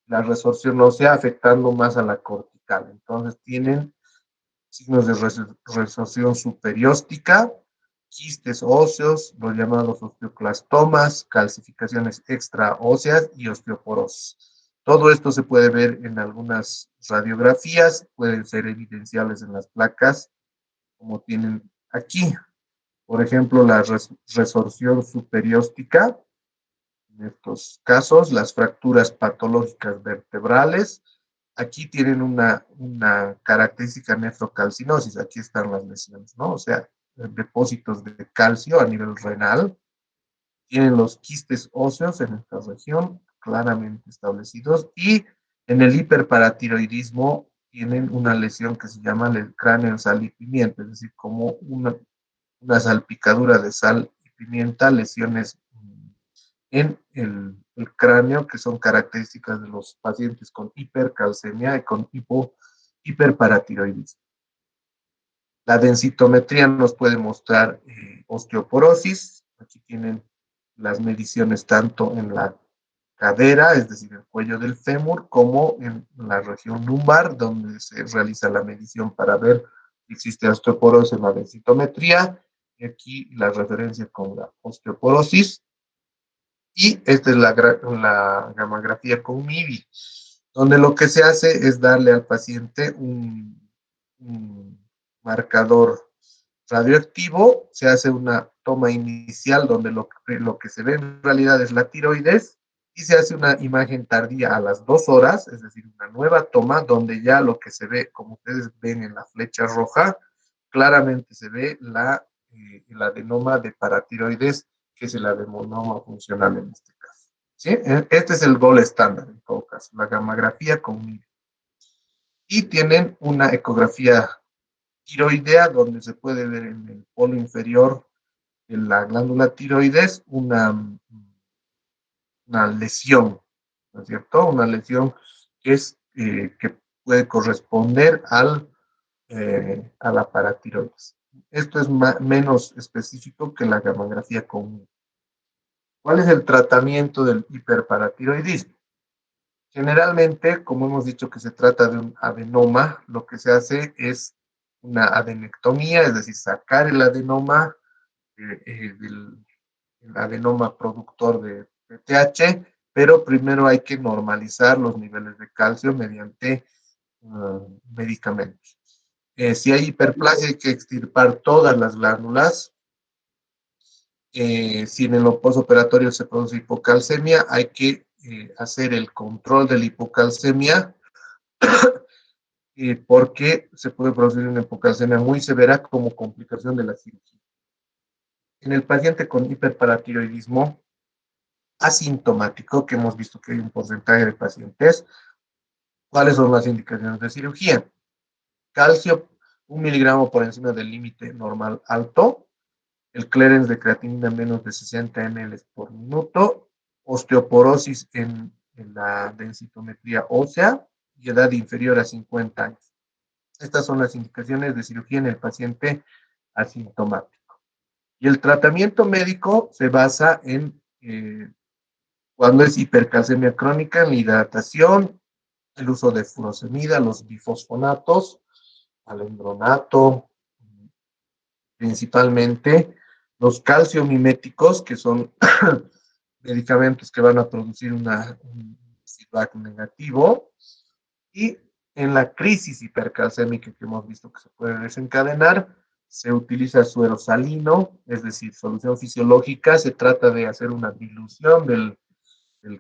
la resorción ósea afectando más a la cortical. Entonces tienen signos de resorción superióstica, quistes óseos, los llamados osteoclastomas, calcificaciones extraóseas y osteoporosis. Todo esto se puede ver en algunas radiografías, pueden ser evidenciables en las placas, como tienen aquí. Por ejemplo, la resorción superióstica, en estos casos, las fracturas patológicas vertebrales. Aquí tienen una característica nefrocalcinosis, aquí están las lesiones, ¿no? O sea, depósitos de calcio a nivel renal. Tienen los quistes óseos en esta región claramente establecidos y en el hiperparatiroidismo tienen una lesión que se llama el cráneo en sal y pimienta, es decir, como una salpicadura de sal y pimienta, lesiones en el cráneo que son características de los pacientes con hipercalcemia y con hiperparatiroidismo. La densitometría nos puede mostrar osteoporosis. Aquí tienen las mediciones tanto en la cadera, es decir, el cuello del fémur, como en la región lumbar, donde se realiza la medición para ver si existe osteoporosis en la densitometría. Y aquí la referencia con la osteoporosis. Y esta es la gamografía con MIVI, donde lo que se hace es darle al paciente un marcador radioactivo, se hace una toma inicial donde lo que se ve en realidad es la tiroides y se hace una imagen tardía a las 2 horas, es decir, una nueva toma donde ya lo que se ve, como ustedes ven en la flecha roja, claramente se ve el adenoma de paratiroides, que es el adenoma funcional en este caso. ¿Sí? Este es el gol estándar en todo caso, la gamografía con MIRI. Y tienen una ecografía tiroidea, donde se puede ver en el polo inferior de la glándula tiroides una lesión, ¿no es cierto? Una lesión que puede corresponder a la paratiroides. Esto es menos específico que la gamografía común. ¿Cuál es el tratamiento del hiperparatiroidismo? Generalmente, como hemos dicho que se trata de un adenoma, lo que se hace es una adenectomía, es decir, sacar el adenoma del el adenoma productor de PTH, pero primero hay que normalizar los niveles de calcio mediante medicamentos. Si hay hiperplasia, hay que extirpar todas las glándulas. Si en el postoperatorio se produce hipocalcemia, hay que hacer el control de la hipocalcemia porque se puede producir una hipocalcemia muy severa como complicación de la cirugía. En el paciente con hiperparatiroidismo asintomático, que hemos visto que hay un porcentaje de pacientes, ¿cuáles son las indicaciones de cirugía? Calcio, 1 miligramo por encima del límite normal alto, el clearance de creatinina menos de 60 ml por minuto, osteoporosis en la densitometría ósea y edad inferior a 50 años. Estas son las indicaciones de cirugía en el paciente asintomático. Y el tratamiento médico se basa en, cuando es hipercalcemia crónica, en la hidratación, el uso de furosemida, los bifosfonatos, alendronato, principalmente los calciomiméticos, que son medicamentos que van a producir un feedback negativo, y en la crisis hipercalcémica que hemos visto que se puede desencadenar, se utiliza suero salino, es decir, solución fisiológica. Se trata de hacer una dilución del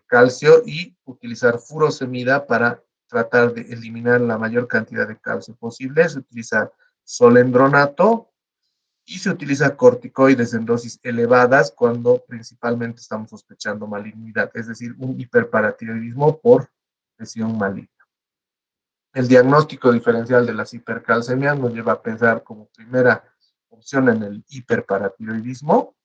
calcio y utilizar furosemida para tratar de eliminar la mayor cantidad de calcio posible. Se utiliza solendronato y se utiliza corticoides en dosis elevadas cuando principalmente estamos sospechando malignidad, es decir, un hiperparatiroidismo por lesión maligna. El diagnóstico diferencial de las hipercalcemias nos lleva a pensar como primera opción en el hiperparatiroidismo,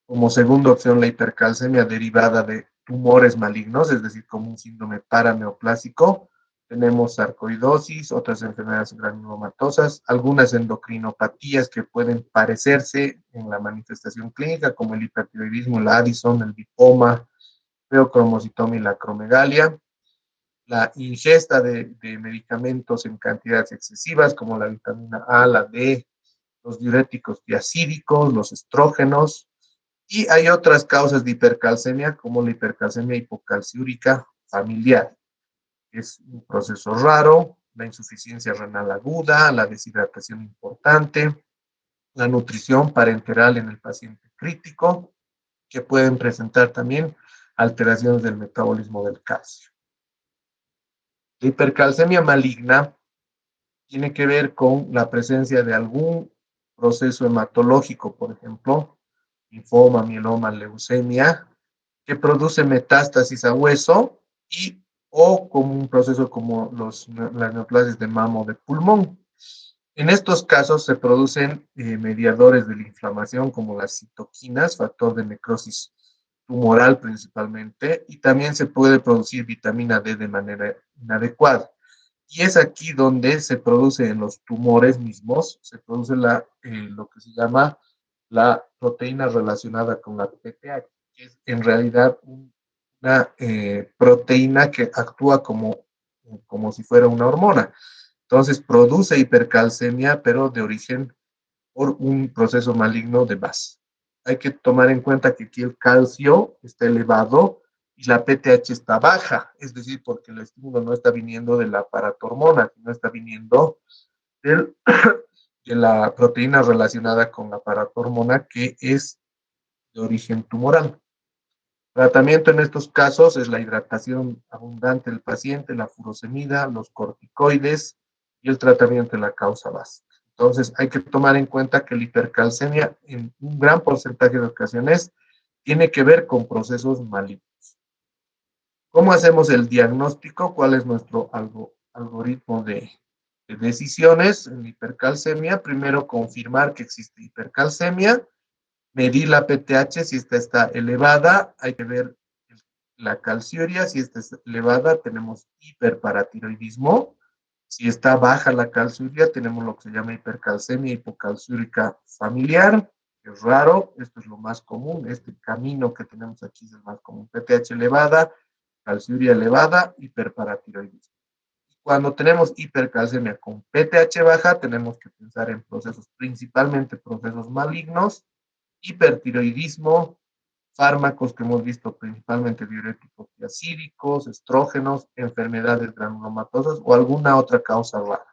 como segunda opción la hipercalcemia derivada de tumores malignos, es decir, como un síndrome paraneoplásico. Tenemos sarcoidosis, otras enfermedades granulomatosas, algunas endocrinopatías que pueden parecerse en la manifestación clínica, como el hipertiroidismo, el Addison, el lipoma, feocromocitoma y la acromegalia. La ingesta de medicamentos en cantidades excesivas, como la vitamina A, la D, los diuréticos diacídicos, los estrógenos. Y hay otras causas de hipercalcemia, como la hipercalcemia hipocalciúrica familiar. Es un proceso raro, la insuficiencia renal aguda, la deshidratación importante, la nutrición parenteral en el paciente crítico, que pueden presentar también alteraciones del metabolismo del calcio. La hipercalcemia maligna tiene que ver con la presencia de algún proceso hematológico, por ejemplo, linfoma, mieloma, leucemia, que produce metástasis a hueso y o como un proceso como las neoplasias de mama o de pulmón. En estos casos se producen mediadores de la inflamación como las citoquinas, factor de necrosis tumoral principalmente, y también se puede producir vitamina D de manera inadecuada. Y es aquí donde se produce en los tumores mismos, se produce lo que se llama la proteína relacionada con la PTH, que es en realidad una proteína que actúa como si fuera una hormona. Entonces produce hipercalcemia, pero de origen por un proceso maligno de base. Hay que tomar en cuenta que aquí el calcio está elevado y la PTH está baja, es decir, porque el estímulo no está viniendo de la paratormona, sino está viniendo del, de la proteína relacionada con la paratormona, que es de origen tumoral. Tratamiento en estos casos es la hidratación abundante del paciente, la furosemida, los corticoides y el tratamiento de la causa básica. Entonces, hay que tomar en cuenta que la hipercalcemia en un gran porcentaje de ocasiones tiene que ver con procesos malignos. ¿Cómo hacemos el diagnóstico? ¿Cuál es nuestro algoritmo de decisiones en hipercalcemia? Primero, confirmar que existe hipercalcemia, medir la PTH, si esta está elevada, hay que ver la calciuria, si esta es elevada, tenemos hiperparatiroidismo. Si está baja la calciuria, tenemos lo que se llama hipercalcemia hipocalciúrica familiar, que es raro, esto es lo más común, este camino que tenemos aquí es el más común, PTH elevada, calciuria elevada, hiperparatiroidismo. Cuando tenemos hipercalcemia con PTH baja, tenemos que pensar en procesos, principalmente procesos malignos, hipertiroidismo, fármacos que hemos visto principalmente diuréticos tiacídicos, estrógenos, enfermedades granulomatosas o alguna otra causa rara.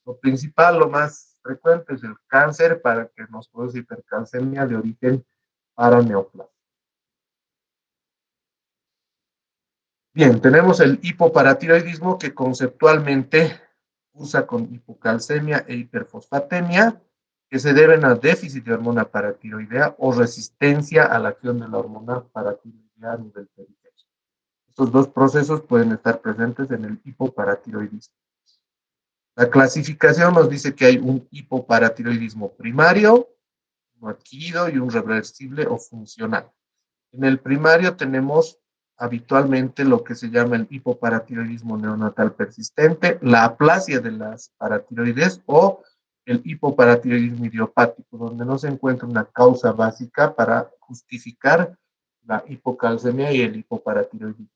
Lo principal, lo más frecuente es el cáncer para que nos produce hipercalcemia de origen paraneoplásico. Bien, tenemos el hipoparatiroidismo que conceptualmente cursa con hipocalcemia e hiperfosfatemia, que se deben a déficit de hormona paratiroidea o resistencia a la acción de la hormona paratiroidea a nivel periférico. Estos dos procesos pueden estar presentes en el hipoparatiroidismo. La clasificación nos dice que hay un hipoparatiroidismo primario, no adquirido y un reversible o funcional. En el primario tenemos habitualmente lo que se llama el hipoparatiroidismo neonatal persistente, la aplasia de las paratiroides o el hipoparatiroidismo idiopático, donde no se encuentra una causa básica para justificar la hipocalcemia y el hipoparatiroidismo.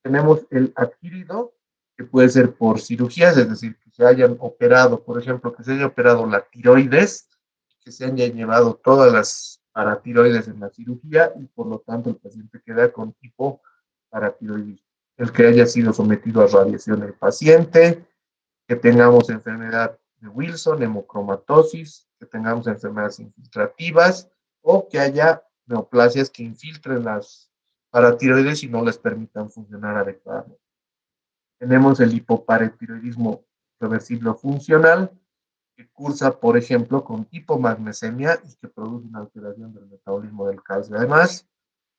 Tenemos el adquirido, que puede ser por cirugías, es decir, que se hayan operado, por ejemplo, que se haya operado la tiroides, que se hayan llevado todas las paratiroides en la cirugía y por lo tanto el paciente queda con hipoparatiroidismo. El que haya sido sometido a radiación el paciente, que tengamos enfermedad de Wilson, hemocromatosis, que tengamos enfermedades infiltrativas o que haya neoplasias que infiltren las paratiroides y no les permitan funcionar adecuadamente. Tenemos el hipoparatiroidismo reversible o funcional, que cursa, por ejemplo, con hipomagnesemia y que produce una alteración del metabolismo del calcio. Además,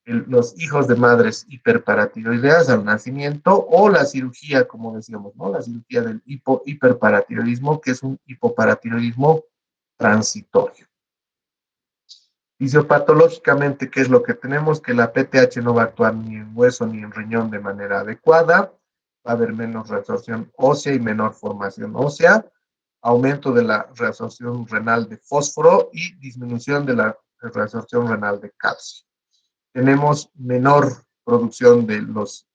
los hijos de madres hiperparatiroideas al nacimiento o la cirugía, como decíamos, ¿no? La cirugía del hiperparatiroidismo, que es un hipoparatiroidismo transitorio. Fisiopatológicamente, ¿qué es lo que tenemos? Que la PTH no va a actuar ni en hueso ni en riñón de manera adecuada, va a haber menos reabsorción ósea y menor formación ósea, aumento de la reabsorción renal de fósforo y disminución de la reabsorción renal de calcio. Tenemos menor producción de los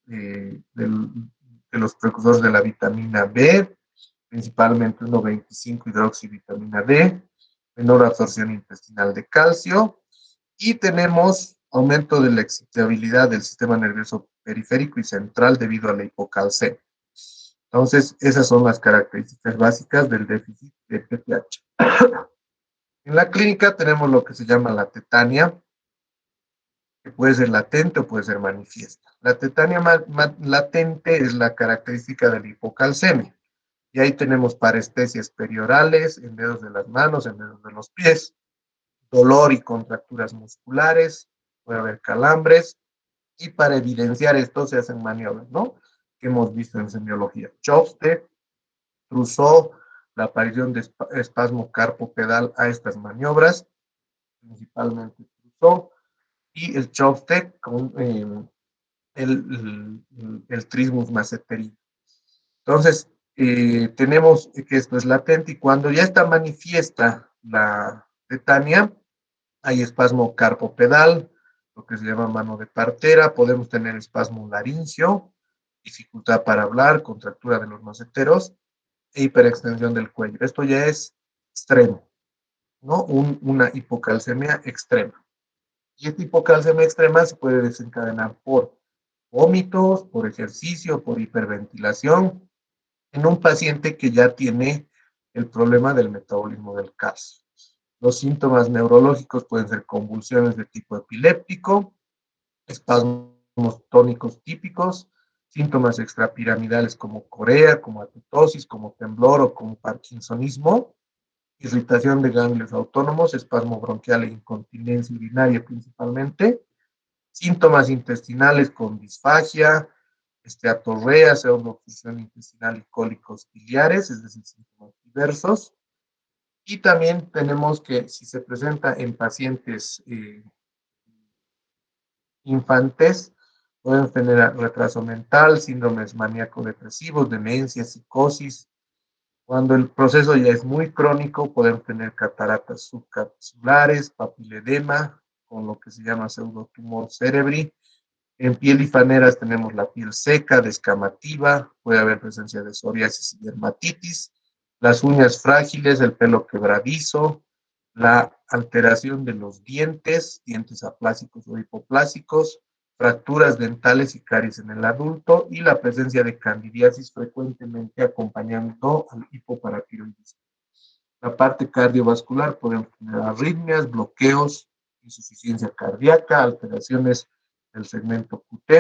precursores de la vitamina B, principalmente 1,25 hidroxivitamina D, menor absorción intestinal de calcio, y tenemos aumento de la excitabilidad del sistema nervioso periférico y central debido a la hipocalcemia. Entonces, esas son las características básicas del déficit de PTH. En la clínica tenemos lo que se llama la tetania, que puede ser latente o puede ser manifiesta. La tetania latente es la característica de la hipocalcemia. Y ahí tenemos parestesias periorales, en dedos de las manos, en dedos de los pies, dolor y contracturas musculares, puede haber calambres, y para evidenciar esto se hacen maniobras, ¿no? Que hemos visto en semiología. Chopstick, Trousseau, la aparición de espasmo carpopedal a estas maniobras, principalmente Trousseau, y el Chopstick con el trismus masseterino. Entonces, tenemos que esto es latente y cuando ya está manifiesta la tetania, hay espasmo carpopedal, lo que se llama mano de partera, podemos tener espasmo larincio, dificultad para hablar, contractura de los masseteros e hiperextensión del cuello. Esto ya es extremo, ¿no? Una hipocalcemia extrema. Y esta hipocalcemia extrema se puede desencadenar por vómitos, por ejercicio, por hiperventilación, en un paciente que ya tiene el problema del metabolismo del calcio. Los síntomas neurológicos pueden ser convulsiones de tipo epiléptico, espasmos tónicos típicos, síntomas extrapiramidales como corea, como atetosis, como temblor o como parkinsonismo, irritación de ganglios autónomos, espasmo bronquial e incontinencia urinaria principalmente, síntomas intestinales con disfagia, esteatorrea, pseudofusión intestinal y cólicos biliares, es decir, síntomas diversos. Y también tenemos que si se presenta en pacientes infantes, pueden tener retraso mental, síndromes maníaco-depresivos, demencia, psicosis. Cuando el proceso ya es muy crónico, podemos tener cataratas subcapsulares, papiledema, con lo que se llama pseudotumor cerebri. En piel y faneras tenemos la piel seca, descamativa, puede haber presencia de psoriasis y dermatitis, las uñas frágiles, el pelo quebradizo, la alteración de los dientes, dientes aplásicos o hipoplásicos, fracturas dentales y caries en el adulto y la presencia de candidiasis frecuentemente acompañando al hipoparatiroidismo. La parte cardiovascular podemos tener arritmias, bloqueos, insuficiencia cardíaca, alteraciones del segmento QT,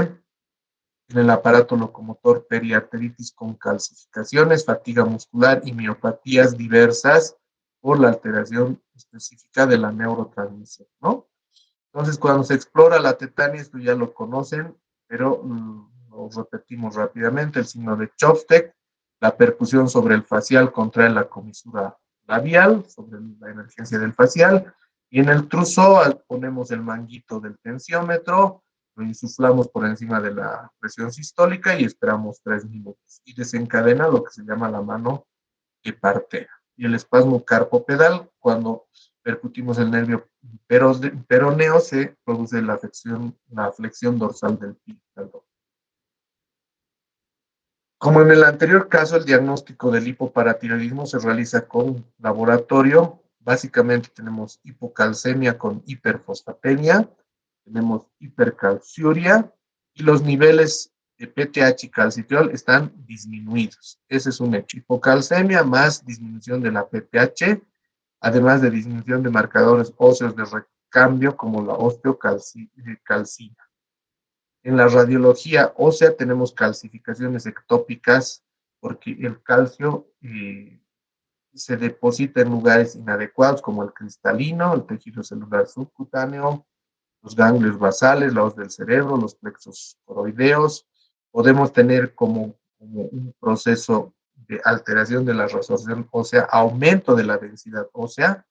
en el aparato locomotor periarteritis con calcificaciones, fatiga muscular y miopatías diversas por la alteración específica de la neurotransmisión, ¿no? Entonces, cuando se explora la tetania, esto ya lo conocen, pero lo repetimos rápidamente, el signo de Chopstick, la percusión sobre el facial contrae la comisura labial, sobre la emergencia del facial, y en el Trousseau ponemos el manguito del tensiómetro, lo insuflamos por encima de la presión sistólica y esperamos 3 minutos, y desencadena lo que se llama la mano que partea. Y el espasmo carpopedal, cuando percutimos el nervio peroneo, se produce la flexión dorsal del pie. Como en el anterior caso, el diagnóstico del hipoparatiroidismo se realiza con laboratorio. Básicamente tenemos hipocalcemia con hiperfosfatemia, tenemos hipercalciuria y los niveles de PTH y calcitriol están disminuidos. Ese es un hecho. Hipocalcemia más disminución de la PTH, además de disminución de marcadores óseos de recambio como la osteocalcina. En la radiología ósea tenemos calcificaciones ectópicas porque el calcio se deposita en lugares inadecuados como el cristalino, el tejido celular subcutáneo, los ganglios basales, la hoz del cerebro, los plexos coroideos. Podemos tener como un proceso de alteración de la resorción ósea, aumento de la densidad ósea.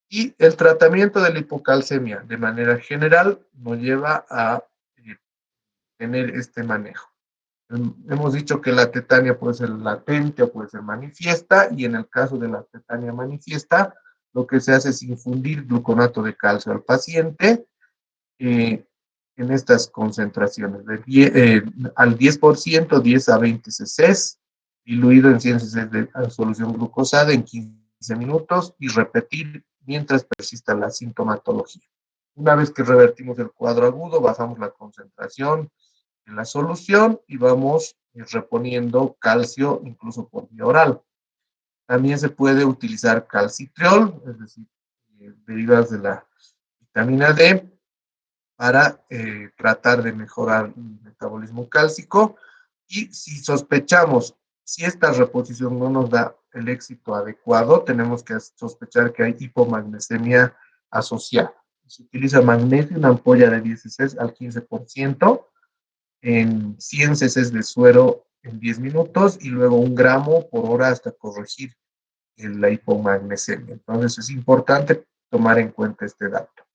Y el tratamiento de la hipocalcemia, de manera general, nos lleva a tener este manejo. Hemos dicho que la tetania puede ser latente o puede ser manifiesta, y en el caso de la tetania manifiesta, lo que se hace es infundir gluconato de calcio al paciente en estas concentraciones, al 10%, 10 a 20 cc, diluido en 100 cc de solución glucosada en 15 minutos y repetir mientras persista la sintomatología. Una vez que revertimos el cuadro agudo, bajamos la concentración en la solución y vamos reponiendo calcio incluso por vía oral. También se puede utilizar calcitriol, es decir, derivadas de la vitamina D, para tratar de mejorar el metabolismo cálcico. Y si sospechamos, si esta reposición no nos da el éxito adecuado, tenemos que sospechar que hay hipomagnesemia asociada. Se utiliza magnesio, una ampolla de 16 al 15% en 100 cc de suero en 10 minutos y luego 1 gramo por hora hasta corregir la hipomagnesemia. Entonces es importante tomar en cuenta este dato.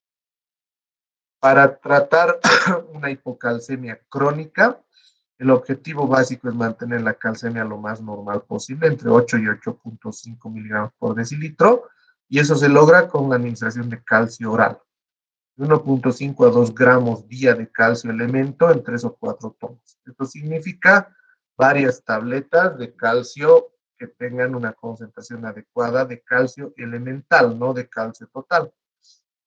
Para tratar una hipocalcemia crónica, el objetivo básico es mantener la calcemia lo más normal posible, entre 8 y 8.5 miligramos por decilitro, y eso se logra con la administración de calcio oral. 1.5 a 2 gramos día de calcio elemento en 3 o 4 tomas. Esto significa varias tabletas de calcio que tengan una concentración adecuada de calcio elemental, no de calcio total.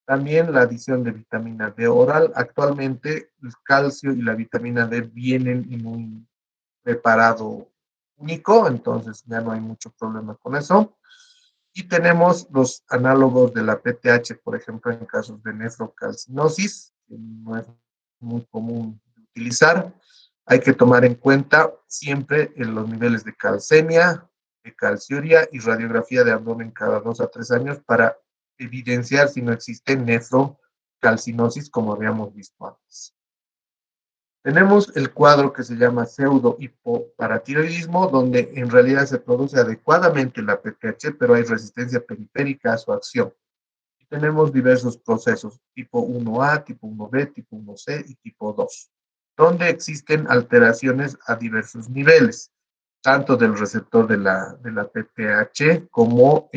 También la adición de vitamina D oral. Actualmente el calcio y la vitamina D vienen en un preparado único, entonces ya no hay mucho problema con eso. Y tenemos los análogos de la PTH, por ejemplo, en casos de nefrocalcinosis, que no es muy común de utilizar. Hay que tomar en cuenta siempre los niveles de calcemia, de calciuria y radiografía de abdomen cada 2 a 3 años para evidenciar si no existe nefrocalcinosis, como habíamos visto antes. Tenemos el cuadro que se llama pseudo-hipoparatiroidismo, donde en realidad se produce adecuadamente la PTH, pero hay resistencia periférica a su acción. Y tenemos diversos procesos, tipo 1A, tipo 1B, tipo 1C y tipo 2, donde existen alteraciones a diversos niveles, tanto del receptor de la PTH como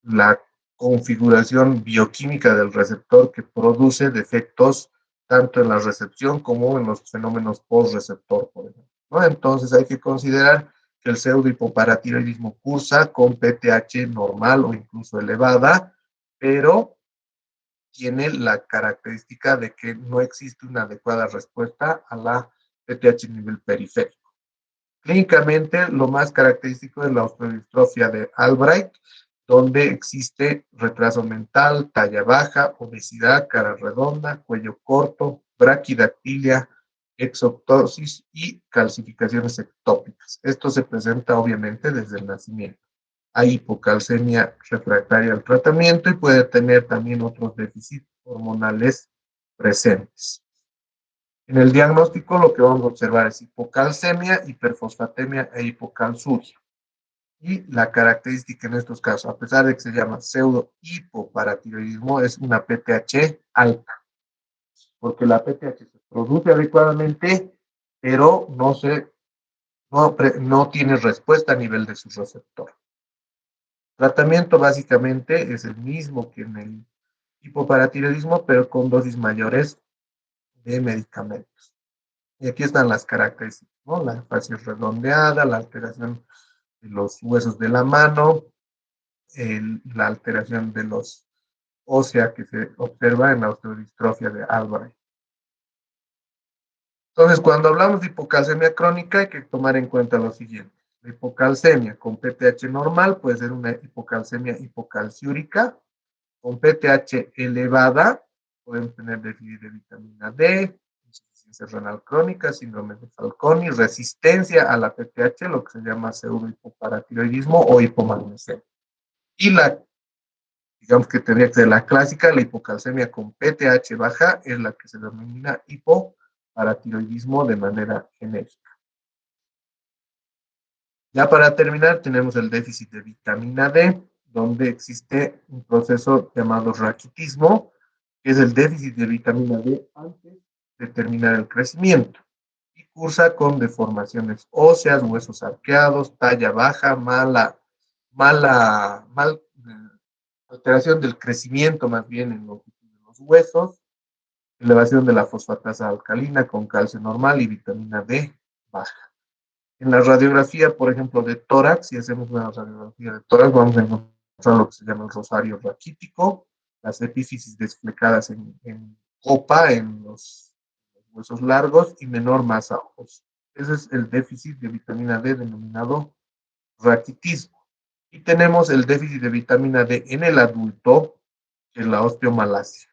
la configuración bioquímica del receptor que produce defectos tanto en la recepción como en los fenómenos post-receptor, por ejemplo, ¿no? Entonces hay que considerar que el pseudohipoparatiroidismo cursa con PTH normal o incluso elevada, pero tiene la característica de que no existe una adecuada respuesta a la PTH a nivel periférico. Clínicamente, lo más característico es la osteodistrofia de Albright, donde existe retraso mental, talla baja, obesidad, cara redonda, cuello corto, braquidactilia, exoptosis y calcificaciones ectópicas. Esto se presenta obviamente desde el nacimiento. Hay hipocalcemia refractaria al tratamiento y puede tener también otros déficits hormonales presentes. En el diagnóstico lo que vamos a observar es hipocalcemia, hiperfosfatemia e hipocalciuria. Y la característica en estos casos, a pesar de que se llama pseudo-hipoparatiroidismo, es una PTH alta, porque la PTH se produce adecuadamente, pero no tiene respuesta a nivel de su receptor. El tratamiento básicamente es el mismo que en el hipoparatiroidismo, pero con dosis mayores de medicamentos. Y aquí están las características, ¿no? La facies redondeada, la alteración de los huesos de la mano, la alteración de los ósea que se observa en la osteodistrofia de Albright. Entonces, cuando hablamos de hipocalcemia crónica, hay que tomar en cuenta lo siguiente. La hipocalcemia con PTH normal puede ser una hipocalcemia hipocalciúrica. Con PTH elevada pueden tener déficit de vitamina D, insuficiencia renal crónica, síndrome de Fanconi, resistencia a la PTH, lo que se llama pseudohipoparatiroidismo o hipomagnesemia. Y digamos que tendría que ser la clásica, la hipocalcemia con PTH baja, es la que se denomina hipoparatiroidismo de manera genérica. Ya para terminar, tenemos el déficit de vitamina D, donde existe un proceso llamado raquitismo, que es el déficit de vitamina D antes de terminar el crecimiento. Y cursa con deformaciones óseas, huesos arqueados, talla baja, alteración del crecimiento más bien en los huesos, elevación de la fosfatasa alcalina con calcio normal y vitamina D baja. En la radiografía, por ejemplo, de tórax, si hacemos una radiografía de tórax, vamos a encontrar lo que se llama el rosario raquítico, las epífisis desflecadas en copa, en los huesos largos y menor masa ósea. Ese es el déficit de vitamina D denominado raquitismo. Y tenemos el déficit de vitamina D en el adulto, que es la osteomalacia.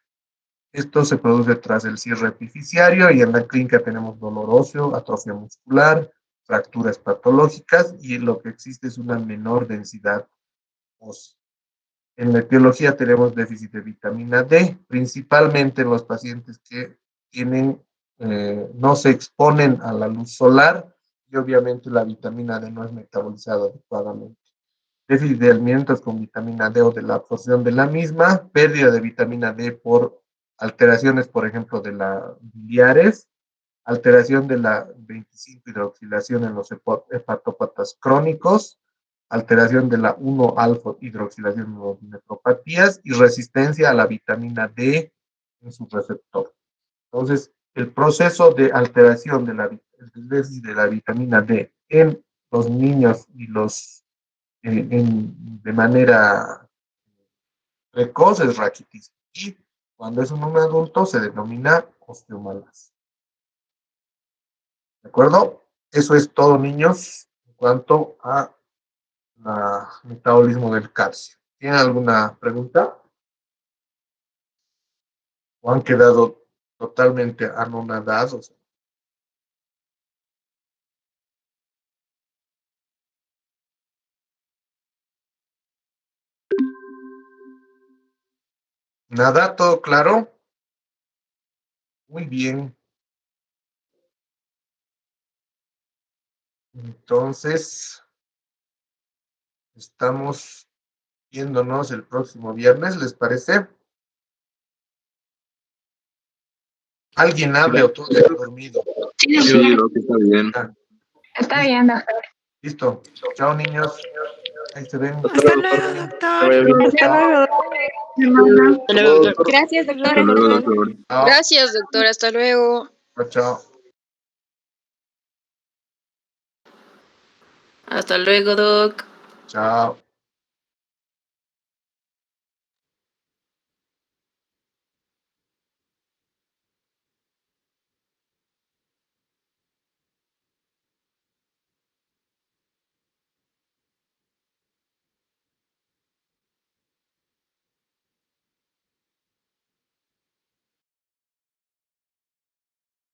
Esto se produce tras el cierre epifisiario y en la clínica tenemos dolor óseo, atrofia muscular, fracturas patológicas y lo que existe es una menor densidad ósea. En la etiología tenemos déficit de vitamina D, principalmente en los pacientes que tienen, no se exponen a la luz solar y obviamente la vitamina D no es metabolizada adecuadamente. Déficit de alimentos con vitamina D o de la absorción de la misma, pérdida de vitamina D por alteraciones, por ejemplo, de la biliares, alteración de la 25 hidroxilación en los hepatópatas crónicos, alteración de la 1-alfa hidroxilación en las nephropatías y resistencia a la vitamina D en su receptor. Entonces, el proceso de alteración de la vitamina D en los niños y los de manera precoz es raquitismo. Y cuando es un adulto se denomina osteomalacia. ¿De acuerdo? Eso es todo, niños, en cuanto a metabolismo del calcio. ¿Tienen alguna pregunta? ¿O han quedado totalmente anonadados? ¿Nada? ¿Todo claro? Muy bien. Entonces, estamos viéndonos el próximo viernes, ¿les parece? Alguien hable o todo está dormido. Sí, Sí, doctor. Doc, está bien. Ah, Está bien, doctor. listo. Chao, niños. Ahí se ven. Hasta luego, doctor. Que vaya bien. Hasta luego. Hasta luego, doctor. Gracias, doctora. Hasta luego, doctor. Chao, Gracias, doctor. Hasta luego. chao. Hasta luego, doc. Chao.